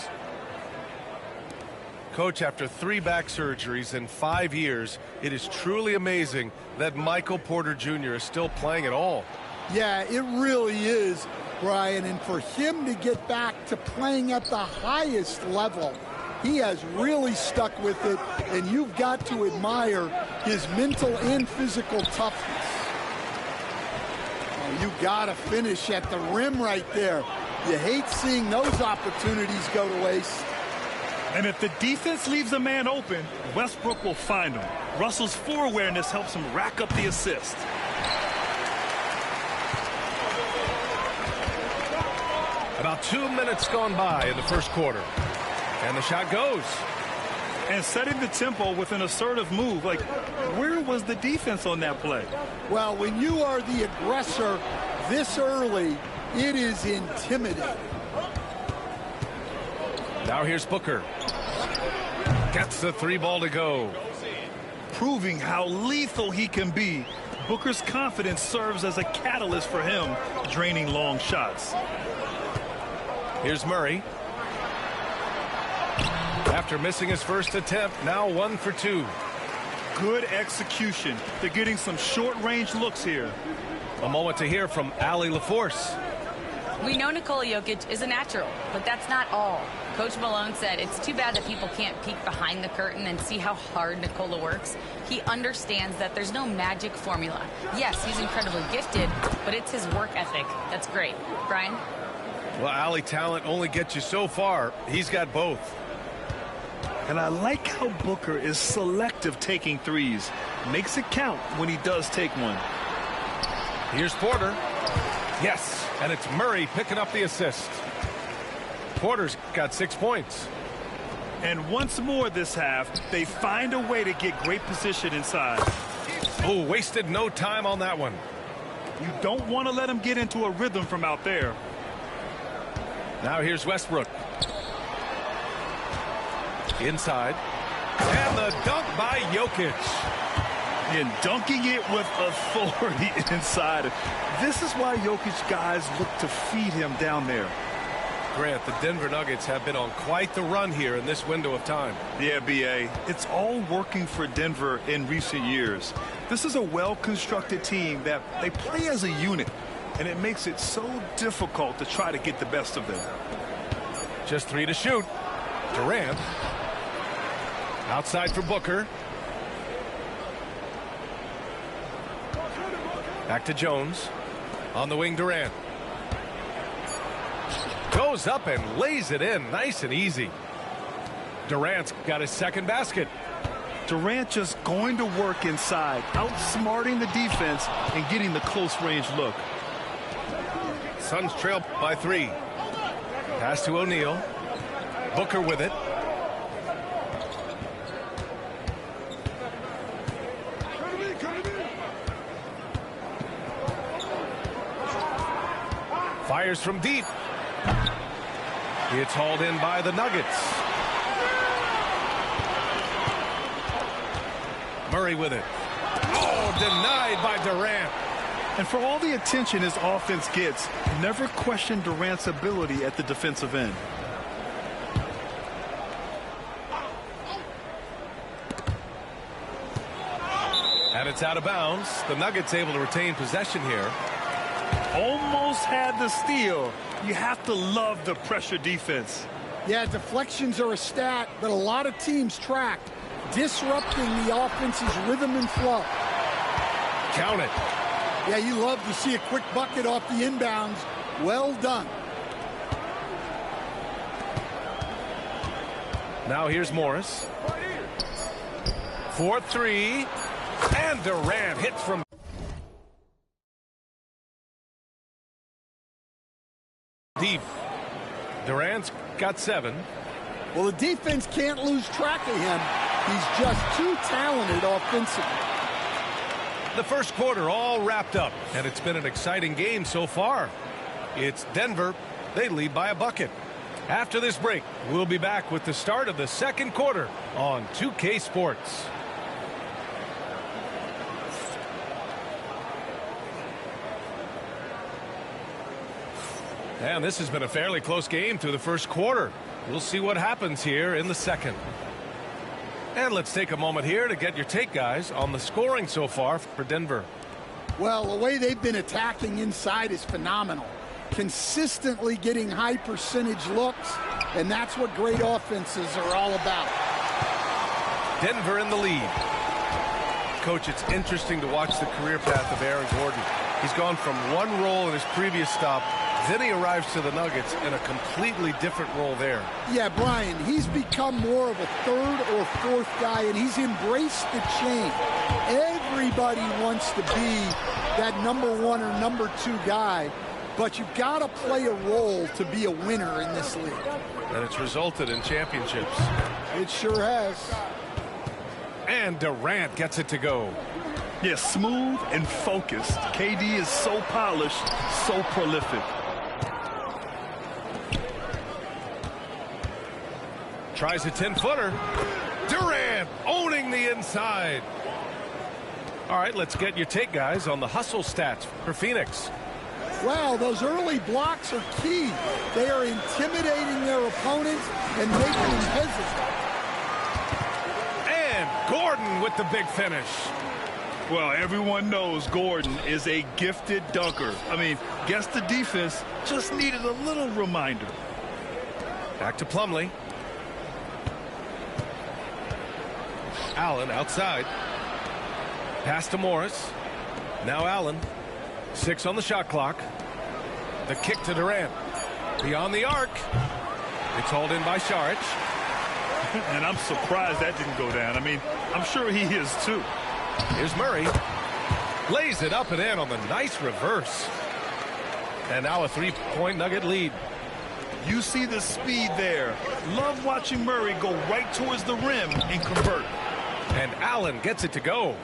Coach, after 3 back surgeries in 5 years, it is truly amazing that Michael Porter Jr. is still playing at all. Yeah, it really is, Brian. And for him to get back to playing at the highest level, he has really stuck with it, and you've got to admire his mental and physical toughness. Oh, you got to finish at the rim right there. You hate seeing those opportunities go to waste. And if the defense leaves a man open, Westbrook will find him. Russell's floor awareness helps him rack up the assist. About 2 minutes gone by in the first quarter. And the shot goes. And setting the tempo with an assertive move. Like, where was the defense on that play? Well, when you are the aggressor this early, it is intimidating. Now here's Booker. Gets the 3 ball to go. Proving how lethal he can be. Booker's confidence serves as a catalyst for him, draining long shots. Here's Murray. After missing his first attempt, now 1 for 2. Good execution. They're getting some short-range looks here. A moment to hear from Allie LaForce. We know Nikola Jokic is a natural, but that's not all. Coach Malone said it's too bad that people can't peek behind the curtain and see how hard Nikola works. He understands that there's no magic formula. Yes, he's incredibly gifted, but it's his work ethic that's great. Brian? Well, Allie, talent only gets you so far. He's got both. And I like how Booker is selective taking threes. Makes it count when he does take one. Here's Porter. Yes, and it's Murray picking up the assist. Porter's got 6 points. And once more this half, they find a way to get great position inside. Oh, wasted no time on that one. You don't want to let him get into a rhythm from out there. Now here's Westbrook. Inside. And the dunk by Jokic. And dunking it with authority inside. This is why Jokic guys look to feed him down there. Grant, the Denver Nuggets have been on quite the run here in this window of time. Yeah, B.A. It's all working for Denver in recent years. This is a well-constructed team that they play as a unit, and it makes it so difficult to try to get the best of them. Just 3 to shoot. Durant. Outside for Booker. Back to Jones. On the wing, Durant. Goes up and lays it in nice and easy. Durant's got his second basket. Durant just going to work inside, outsmarting the defense and getting the close range look. Suns trail by 3. Pass to O'Neal. Booker with it. Fires from deep. It's hauled in by the Nuggets. Murray with it. Oh, denied by Durant. And for all the attention his offense gets, never question Durant's ability at the defensive end. And it's out of bounds. The Nuggets able to retain possession here. Almost had the steal. You have to love the pressure defense. Yeah, deflections are a stat that a lot of teams track, disrupting the offense's rhythm and flow. Count it. Yeah, you love to see a quick bucket off the inbounds. Well done. Now here's Morris. 4-3. And Durant hits from deep. Durant's got 7. Well, the defense can't lose track of him. He's just too talented offensively. The first quarter all wrapped up, and it's been an exciting game so far. It's Denver. They lead by a bucket. After this break, we'll be back with the start of the second quarter on 2K Sports. And this has been a fairly close game through the first quarter. We'll see what happens here in the second. And let's take a moment here to get your take, guys, on the scoring so far for Denver. Well, the way they've been attacking inside is phenomenal. Consistently getting high percentage looks, and that's what great offenses are all about. Denver in the lead. Coach, it's interesting to watch the career path of Aaron Gordon. He's gone from one role in his previous stop, then he arrives to the Nuggets in a completely different role there. Yeah, Brian, he's become more of a third or fourth guy, and he's embraced the change. Everybody wants to be that number 1 or number 2 guy, but you've got to play a role to be a winner in this league. And it's resulted in championships. It sure has. And Durant gets it to go. Yeah, smooth and focused. KD is so polished, so prolific. Tries a 10-footer. Durant owning the inside. All right, let's get your take, guys, on the hustle stats for Phoenix. Wow, those early blocks are key. They are intimidating their opponents and making them hesitate. And Gordon with the big finish. Well, everyone knows Gordon is a gifted dunker. I mean, guess the defense just needed a little reminder. Back to Plumlee. Allen outside. Pass to Morris. Now Allen. 6 on the shot clock. The kick to Durant. Beyond the arc. It's hauled in by Saric. And I'm surprised that didn't go down. I mean, I'm sure he is too. Here's Murray. Lays it up and in on the nice reverse. And now a 3-point Nugget lead. You see the speed there. Love watching Murray go right towards the rim and convert. And Allen gets it to go.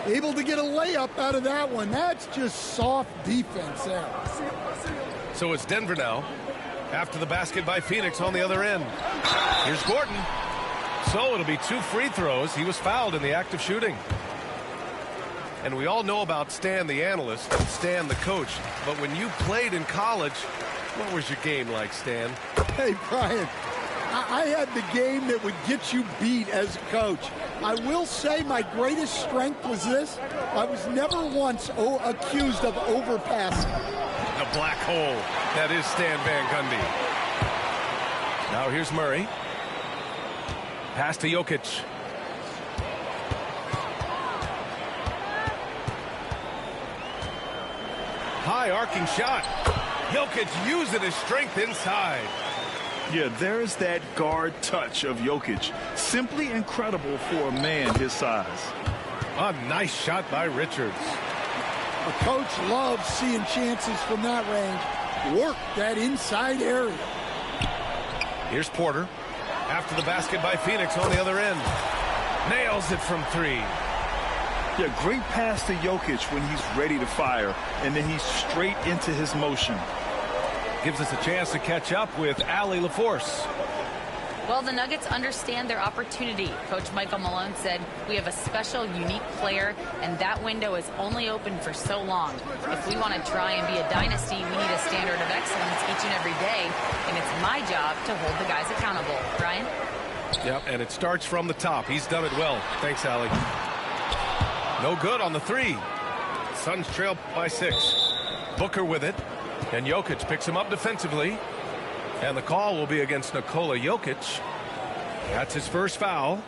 Able to get a layup out of that one. That's just soft defense there. So it's Denver now. After the basket by Phoenix on the other end. Here's Gordon. So it'll be 2 free throws. He was fouled in the act of shooting. And we all know about Stan the analyst and Stan the coach. But when you played in college, what was your game like, Stan? Hey, Brian, I had the game that would get you beat as a coach. I will say my greatest strength was this. I was never once accused of overpassing. The black hole. That is Stan Van Gundy. Now here's Murray. Pass to Jokic. High arcing shot. Jokic using his strength inside. Yeah, there's that guard touch of Jokic. Simply incredible for a man his size. A nice shot by Richards. A coach loves seeing chances from that range. Work that inside area. Here's Porter. After the basket by Phoenix on the other end. Nails it from 3. Yeah, great pass to Jokic when he's ready to fire, and then he's straight into his motion. Gives us a chance to catch up with Allie LaForce. Well, the Nuggets understand their opportunity. Coach Michael Malone said, we have a special, unique player, and that window is only open for so long. If we want to try and be a dynasty, we need a standard of excellence each and every day, and it's my job to hold the guys accountable. Brian? Yep, and it starts from the top. He's done it well. Thanks, Allie. No good on the 3. Suns trail by 6. Booker with it, and Jokic picks him up defensively. And the call will be against Nikola Jokic. That's his first foul.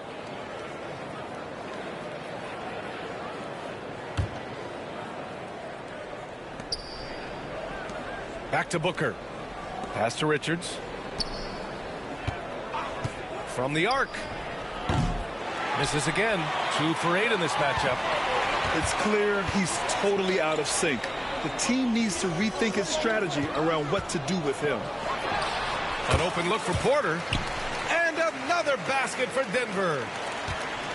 Back to Booker. Pass to Richards. From the arc. Misses again. 2 for 8 in this matchup. It's clear he's totally out of sync. The team needs to rethink its strategy around what to do with him. An open look for Porter. And another basket for Denver.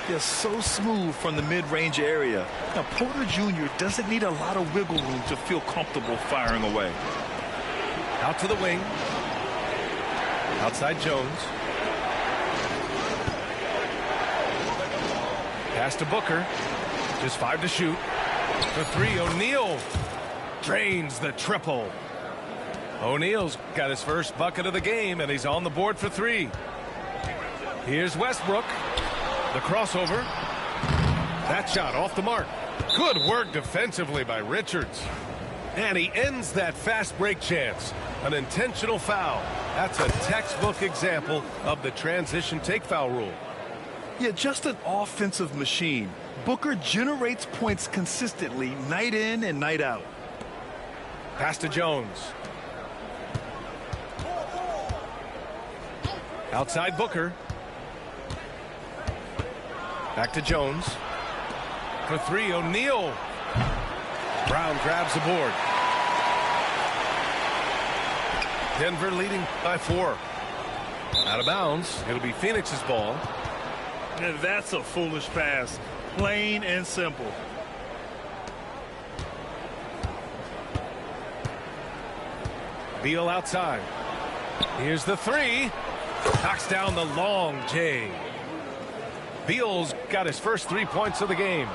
They're so smooth from the mid-range area. Now, Porter Jr. doesn't need a lot of wiggle room to feel comfortable firing away. Out to the wing. Outside Jones. Pass to Booker. Just 5 to shoot. For 3, O'Neal drains the triple. O'Neal's got his first bucket of the game, and he's on the board for 3. Here's Westbrook. The crossover. That shot off the mark. Good work defensively by Richards. And he ends that fast break chance. An intentional foul. That's a textbook example of the transition take foul rule. Yeah, just an offensive machine. Booker generates points consistently, night in and night out. Pass to Jones. Outside Booker. Back to Jones. For 3, O'Neal. Brown grabs the board. Denver leading by 4. Out of bounds. It'll be Phoenix's ball. And that's a foolish pass. Plain and simple. Beal outside. Here's the 3. Knocks down the long J. Beal's got his first 3 points of the game.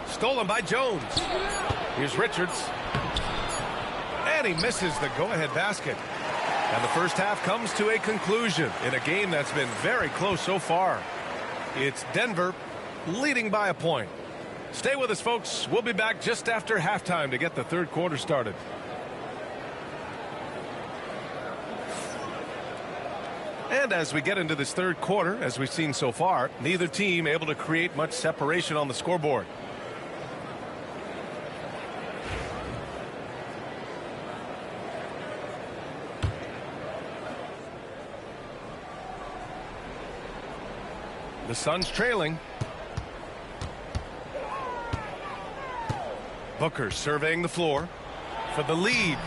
Stolen by Jones. Here's Richards. And he misses the go-ahead basket. And the first half comes to a conclusion in a game that's been very close so far. It's Denver leading by a point. Stay with us, folks. We'll be back just after halftime to get the third quarter started. And as we get into this third quarter, as we've seen so far, neither team able to create much separation on the scoreboard. The Suns trailing. Booker surveying the floor for the lead.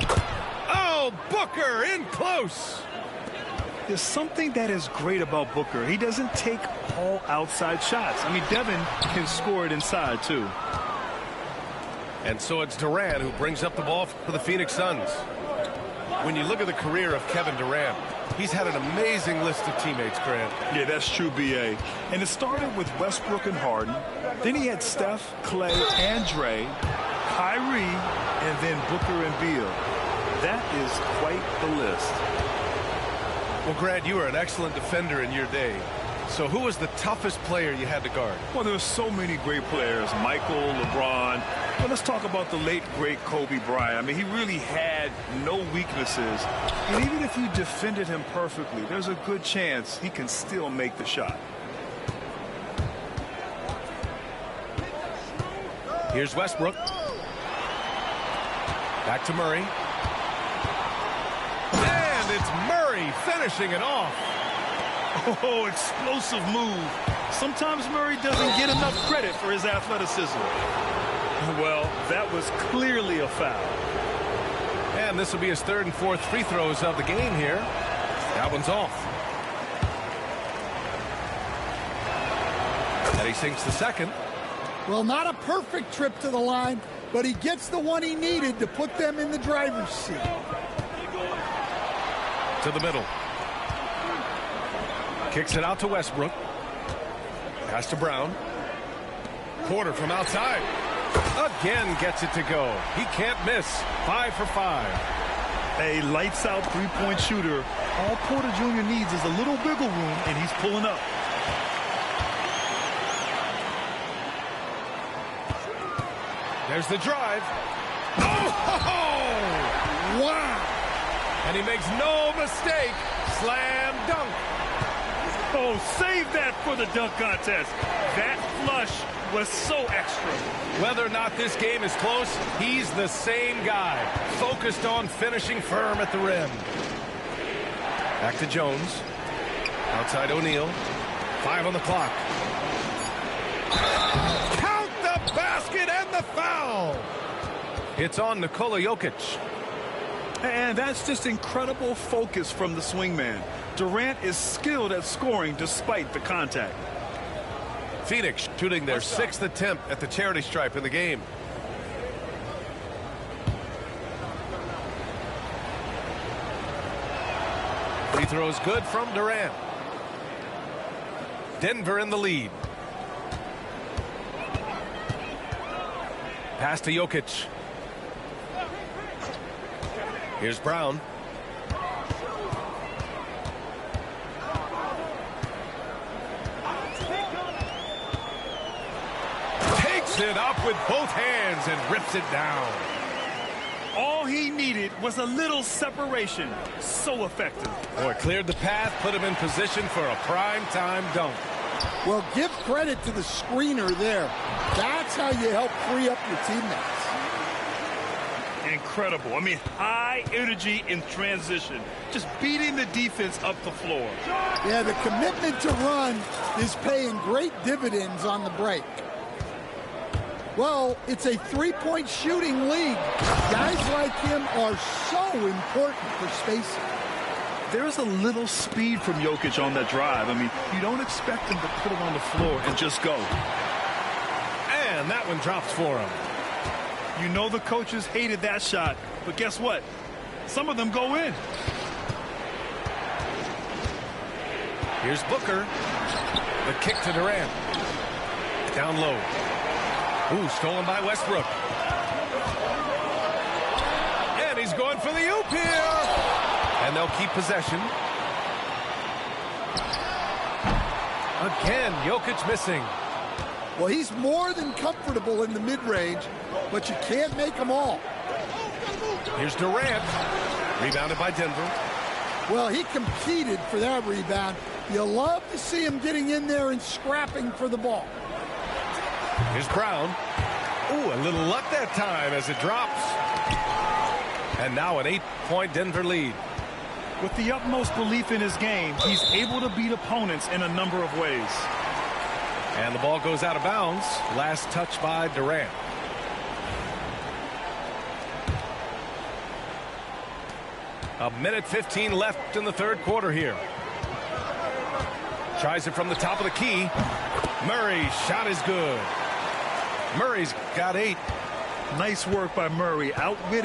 Oh, Booker in close. There's something that is great about Booker. He doesn't take all outside shots. I mean, Devin can score it inside, too. And so it's Durant who brings up the ball for the Phoenix Suns. When you look at the career of Kevin Durant, he's had an amazing list of teammates, Grant. Yeah, that's true, B.A. And it started with Westbrook and Harden. Then he had Steph, Clay, and Dre, Kyrie, and then Booker and Beal. That is quite the list. Well, Grant, you were an excellent defender in your day. So who was the toughest player you had to guard? Well, there were so many great players. Michael, LeBron. Well, let's talk about the late, great Kobe Bryant. I mean, he really had no weaknesses. And even if you defended him perfectly, there's a good chance he can still make the shot. Here's Westbrook. Back to Murray. finishing it off. Oh, explosive move. Sometimes Murray doesn't get enough credit for his athleticism. Well, that was clearly a foul. And this will be his third and fourth free throws of the game here. That one's off. And he sinks the second. Well, not a perfect trip to the line, but he gets the one he needed to put them in the driver's seat. To the middle. Kicks it out to Westbrook. Pass to Brown. Porter from outside. Again gets it to go. He can't miss. 5 for 5. A lights-out three-point shooter. All Porter Jr. needs is a little wiggle room, and he's pulling up. There's the drive. Oh! Wow! And he makes no mistake. Slam dunk. Oh, save that for the dunk contest. That flush was so extra. Whether or not this game is close, he's the same guy, focused on finishing firm at the rim. Back to Jones. Outside O'Neal. 5 on the clock. Count the basket and the foul. It's on Nikola Jokic. And that's just incredible focus from the swingman. Durant is skilled at scoring despite the contact. Phoenix shooting their 6th attempt at the charity stripe in the game. Free throw is good from Durant. Denver in the lead. Pass to Jokic. Here's Brown. Takes it up with both hands and rips it down. All he needed was a little separation. So effective. Boy, cleared the path, put him in position for a prime-time dunk. Well, give credit to the screener there. That's how you help free up your teammates. Incredible. I mean, high energy in transition. Just beating the defense up the floor. Yeah, the commitment to run is paying great dividends on the break. Well, it's a three-point shooting league. Guys like him are so important for spacing. There's a little speed from Jokic on that drive. I mean, you don't expect him to put it on the floor and just go. And that one drops for him. You know the coaches hated that shot, but guess what? Some of them go in. Here's Booker. The kick to Durant. Down low. Ooh, stolen by Westbrook. And he's going for the oop here. And they'll keep possession. Again, Jokic missing. Well, he's more than comfortable in the mid-range, but you can't make them all. Here's Durant. Rebounded by Denver. Well, he competed for that rebound. You love to see him getting in there and scrapping for the ball. Here's Brown. Ooh, a little luck that time as it drops. And now an 8-point Denver lead. With the utmost belief in his game, he's able to beat opponents in a number of ways. And the ball goes out of bounds. Last touch by Durant. A minute 15 left in the third quarter here. Tries it from the top of the key. Murray's shot is good. Murray's got 8. Nice work by Murray. Outwitted.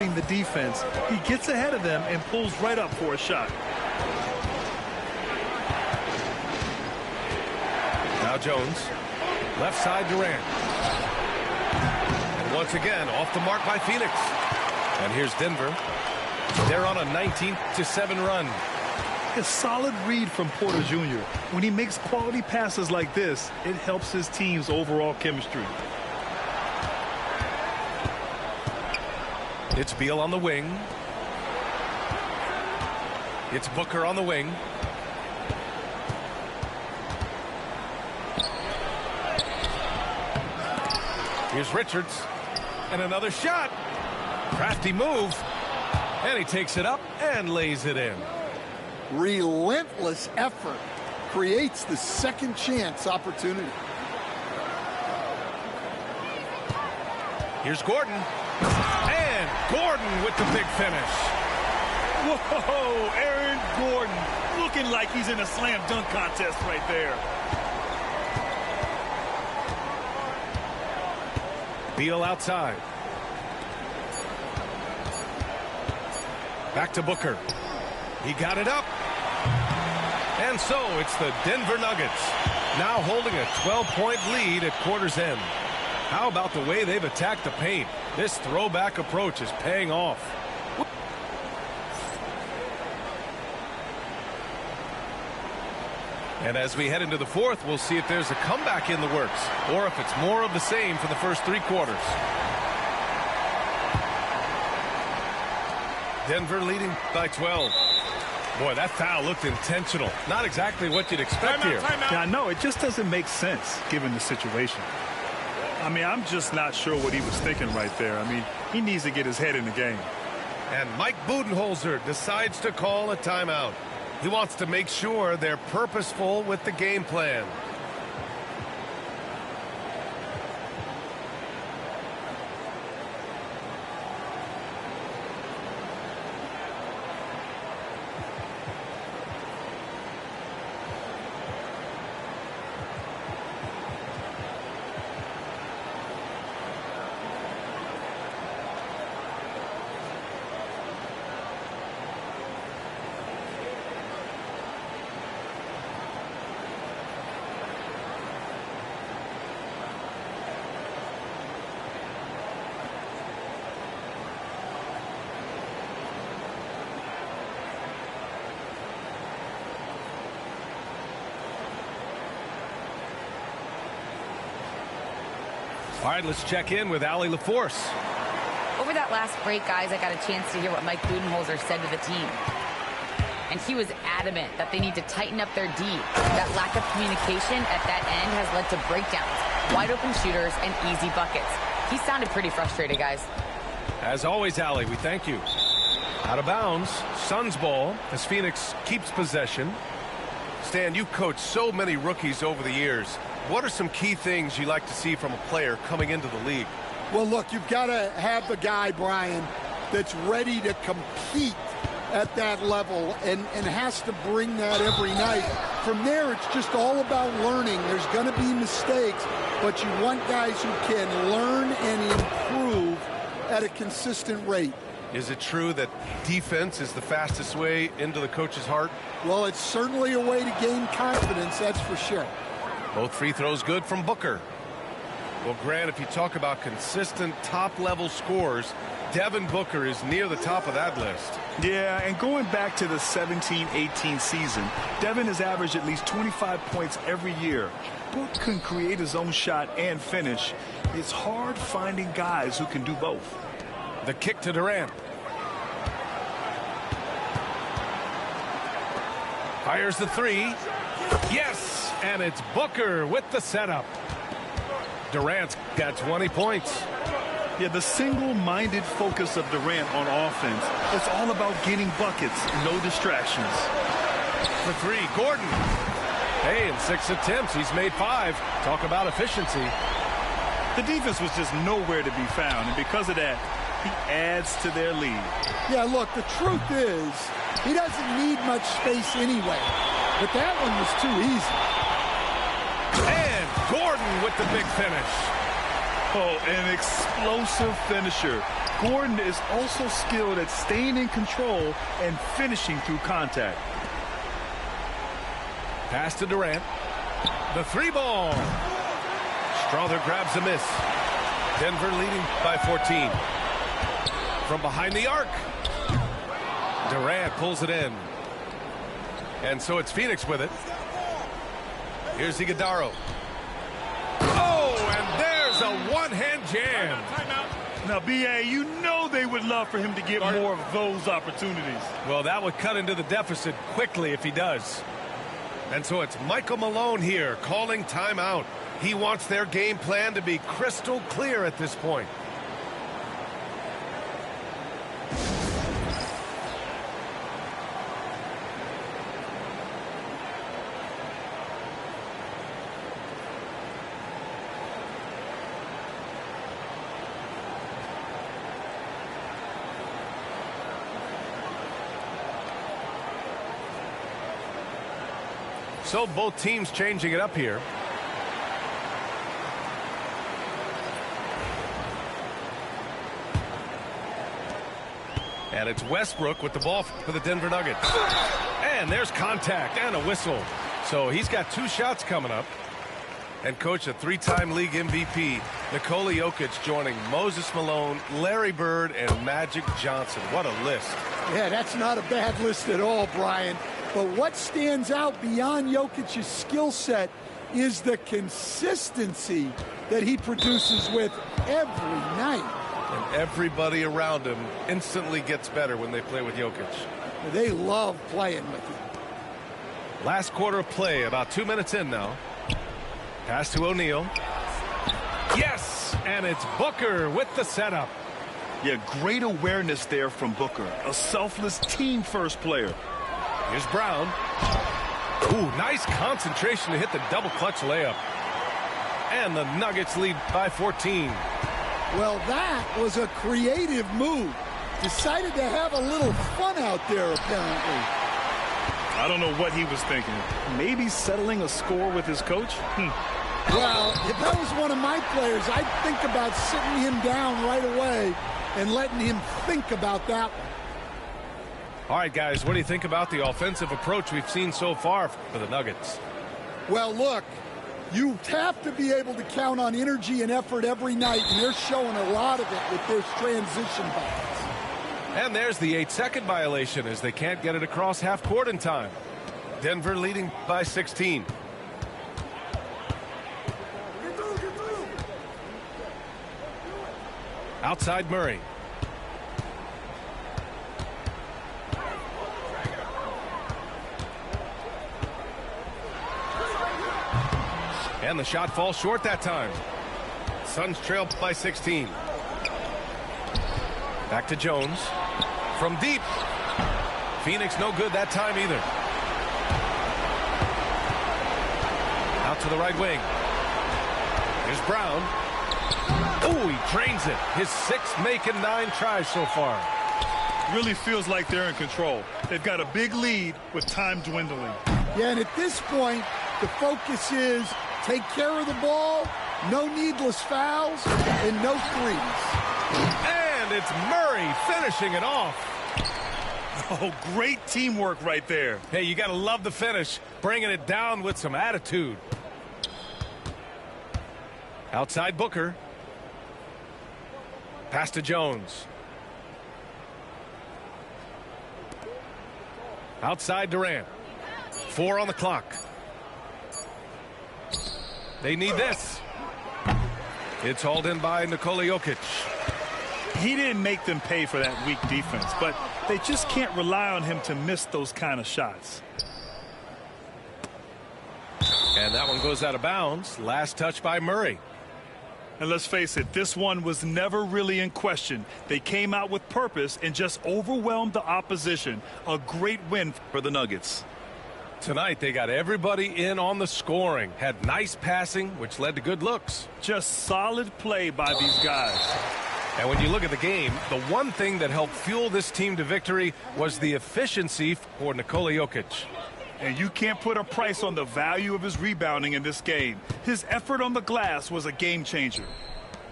the defense. He gets ahead of them and pulls right up for a shot. Now Jones. Left side Durant. And once again, off the mark by Phoenix. And here's Denver. They're on a 19-7 run. A solid read from Porter Jr. When he makes quality passes like this, it helps his team's overall chemistry. It's Beal on the wing. It's Booker on the wing. Here's Richards. And another shot. Crafty move. And he takes it up and lays it in. Relentless effort creates the second chance opportunity. Here's Gordon. And Gordon with the big finish. Whoa, Aaron Gordon looking like he's in a slam dunk contest right there. Beal outside. Back to Booker. He got it up. And so it's the Denver Nuggets now holding a 12-point lead at quarter's end. How about the way they've attacked the paint? This throwback approach is paying off. And as we head into the fourth, we'll see if there's a comeback in the works or if it's more of the same for the first three quarters. Denver leading by 12. Boy, that foul looked intentional. Not exactly what you'd expect here. Yeah, I know. It just doesn't make sense given the situation. I mean, I'm just not sure what he was thinking right there. I mean, he needs to get his head in the game. And Mike Budenholzer decides to call a timeout. He wants to make sure they're purposeful with the game plan. All right, let's check in with Allie LaForce. Over that last break, guys, I got a chance to hear what Mike Budenholzer said to the team. And he was adamant that they need to tighten up their D. That lack of communication at that end has led to breakdowns, wide open shooters, and easy buckets. He sounded pretty frustrated, guys. As always, Allie, we thank you. Out of bounds, Suns ball as Phoenix keeps possession. Stan, you've coached so many rookies over the years. What are some key things you like to see from a player coming into the league? Well, look, you've got to have the guy, Brian, that's ready to compete at that level and has to bring that every night. From there, it's just all about learning. There's going to be mistakes, but you want guys who can learn and improve at a consistent rate. Is it true that defense is the fastest way into the coach's heart? Well, it's certainly a way to gain confidence, that's for sure. Both free throws good from Booker. Well, Grant, if you talk about consistent top-level scores, Devin Booker is near the top of that list. Yeah, and going back to the 17-18 season, Devin has averaged at least 25 points every year. Book can create his own shot and finish. It's hard finding guys who can do both. The kick to Durant. Fires the three. Yes, and it's Booker with the setup. Durant's got 20 points. Yeah, the single-minded focus of Durant on offense, it's all about getting buckets, no distractions. For three, Gordon. Hey, in 6 attempts, he's made 5. Talk about efficiency. The defense was just nowhere to be found, and because of that, he adds to their lead. Yeah, look, the truth is, he doesn't need much space anyway. But that one was too easy. And Gordon with the big finish. Oh, an explosive finisher. Gordon is also skilled at staying in control and finishing through contact. Pass to Durant. The three ball. Strother grabs a miss. Denver leading by 14. From behind the arc. Durant pulls it in. And so it's Phoenix with it. Here's Iguodala. Oh, and there's a one-hand jam. Now, B.A., you know they would love for him to get more of those opportunities. Well, that would cut into the deficit quickly if he does. And so it's Michael Malone here calling timeout. He wants their game plan to be crystal clear at this point. So both teams changing it up here. And it's Westbrook with the ball for the Denver Nuggets. And there's contact and a whistle. So he's got 2 shots coming up. And coach, a 3-time league MVP, Nikola Jokic joining Moses Malone, Larry Bird, and Magic Johnson. What a list. Yeah, that's not a bad list at all, Brian. But what stands out beyond Jokic's skill set is the consistency that he produces with every night. And everybody around him instantly gets better when they play with Jokic. They love playing with him. Last quarter of play, about 2 minutes in now. Pass to O'Neal. Yes, and it's Booker with the setup. Yeah, great awareness there from Booker. A selfless team-first player. Here's Brown. Ooh, nice concentration to hit the double clutch layup. And the Nuggets lead by 14. Well, that was a creative move. Decided to have a little fun out there, apparently. I don't know what he was thinking. Maybe settling a score with his coach? Well, if that was one of my players, I'd think about sitting him down right away and letting him think about that one. All right, guys, what do you think about the offensive approach we've seen so far for the Nuggets? Well, look, you have to be able to count on energy and effort every night, and they're showing a lot of it with their transition buckets. And there's the 8-second violation as they can't get it across half court in time. Denver leading by 16. Outside Murray. And the shot falls short that time. Suns trail by 16. Back to Jones. From deep. Phoenix no good that time either. Out to the right wing. Here's Brown. Oh, he drains it. His 6th making 9 tries so far. Really feels like they're in control. They've got a big lead with time dwindling. Yeah, and at this point, the focus is take care of the ball, no needless fouls, and no threes. And it's Murray finishing it off. Oh, great teamwork right there. Hey, you got to love the finish, bringing it down with some attitude. Outside Booker. Pass to Jones. Outside Durant. 4 on the clock. They need this. It's hauled in by Nikola Jokic. He didn't make them pay for that weak defense, but they just can't rely on him to miss those kind of shots. And that one goes out of bounds. Last touch by Murray. And let's face it, this one was never really in question. They came out with purpose and just overwhelmed the opposition. A great win for the Nuggets. Tonight, they got everybody in on the scoring. Had nice passing, which led to good looks. Just solid play by these guys. And when you look at the game, the one thing that helped fuel this team to victory was the efficiency for Nikola Jokic. And you can't put a price on the value of his rebounding in this game. His effort on the glass was a game changer.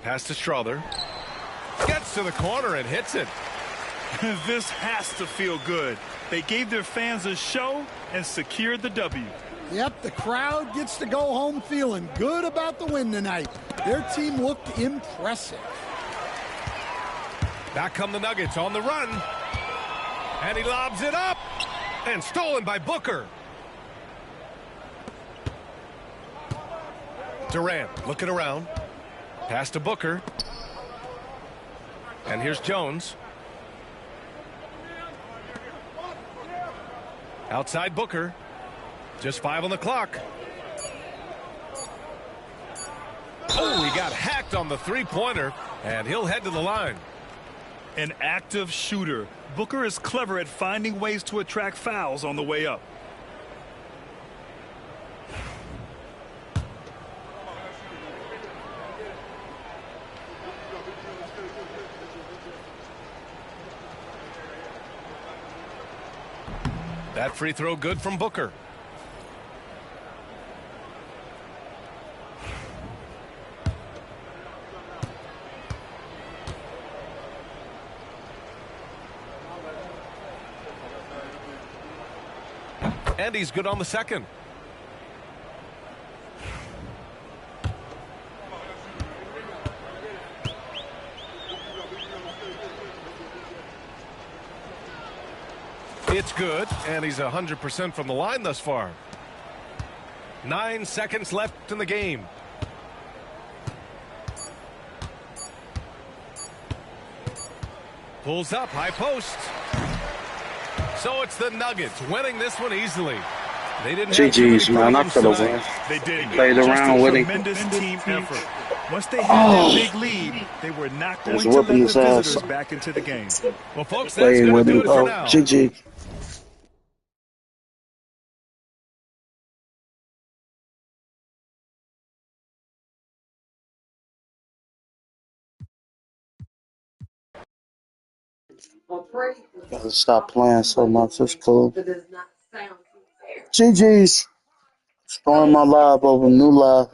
Pass to Strother. Gets gets to the corner and hits it. This has to feel good. They gave their fans a show and secured the W. Yep, the crowd gets to go home feeling good about the win tonight. Their team looked impressive. Back come the Nuggets on the run. And he lobs it up. And stolen by Booker. Durant looking around. Pass to Booker. And here's Jones. Outside Booker. Just 5 on the clock. Oh, he got hacked on the three-pointer, and he'll head to the line. An active shooter. Booker is clever at finding ways to attract fouls on the way up. That free throw good from Booker. And he's good on the second. It's good, and he's 100% from the line thus far. 9 seconds left in the game. Pulls up, high post. So it's the Nuggets winning this one easily. They didn't GG's, man. I could have won. They did. Played around with him. Tremendous team effort. Once they had that big lead, they were not going to let the visitors back into the game. Well, folks, that's going to do it for now. GG. Gotta stop playing so much. It's cool. GG's. Storm my live over new live.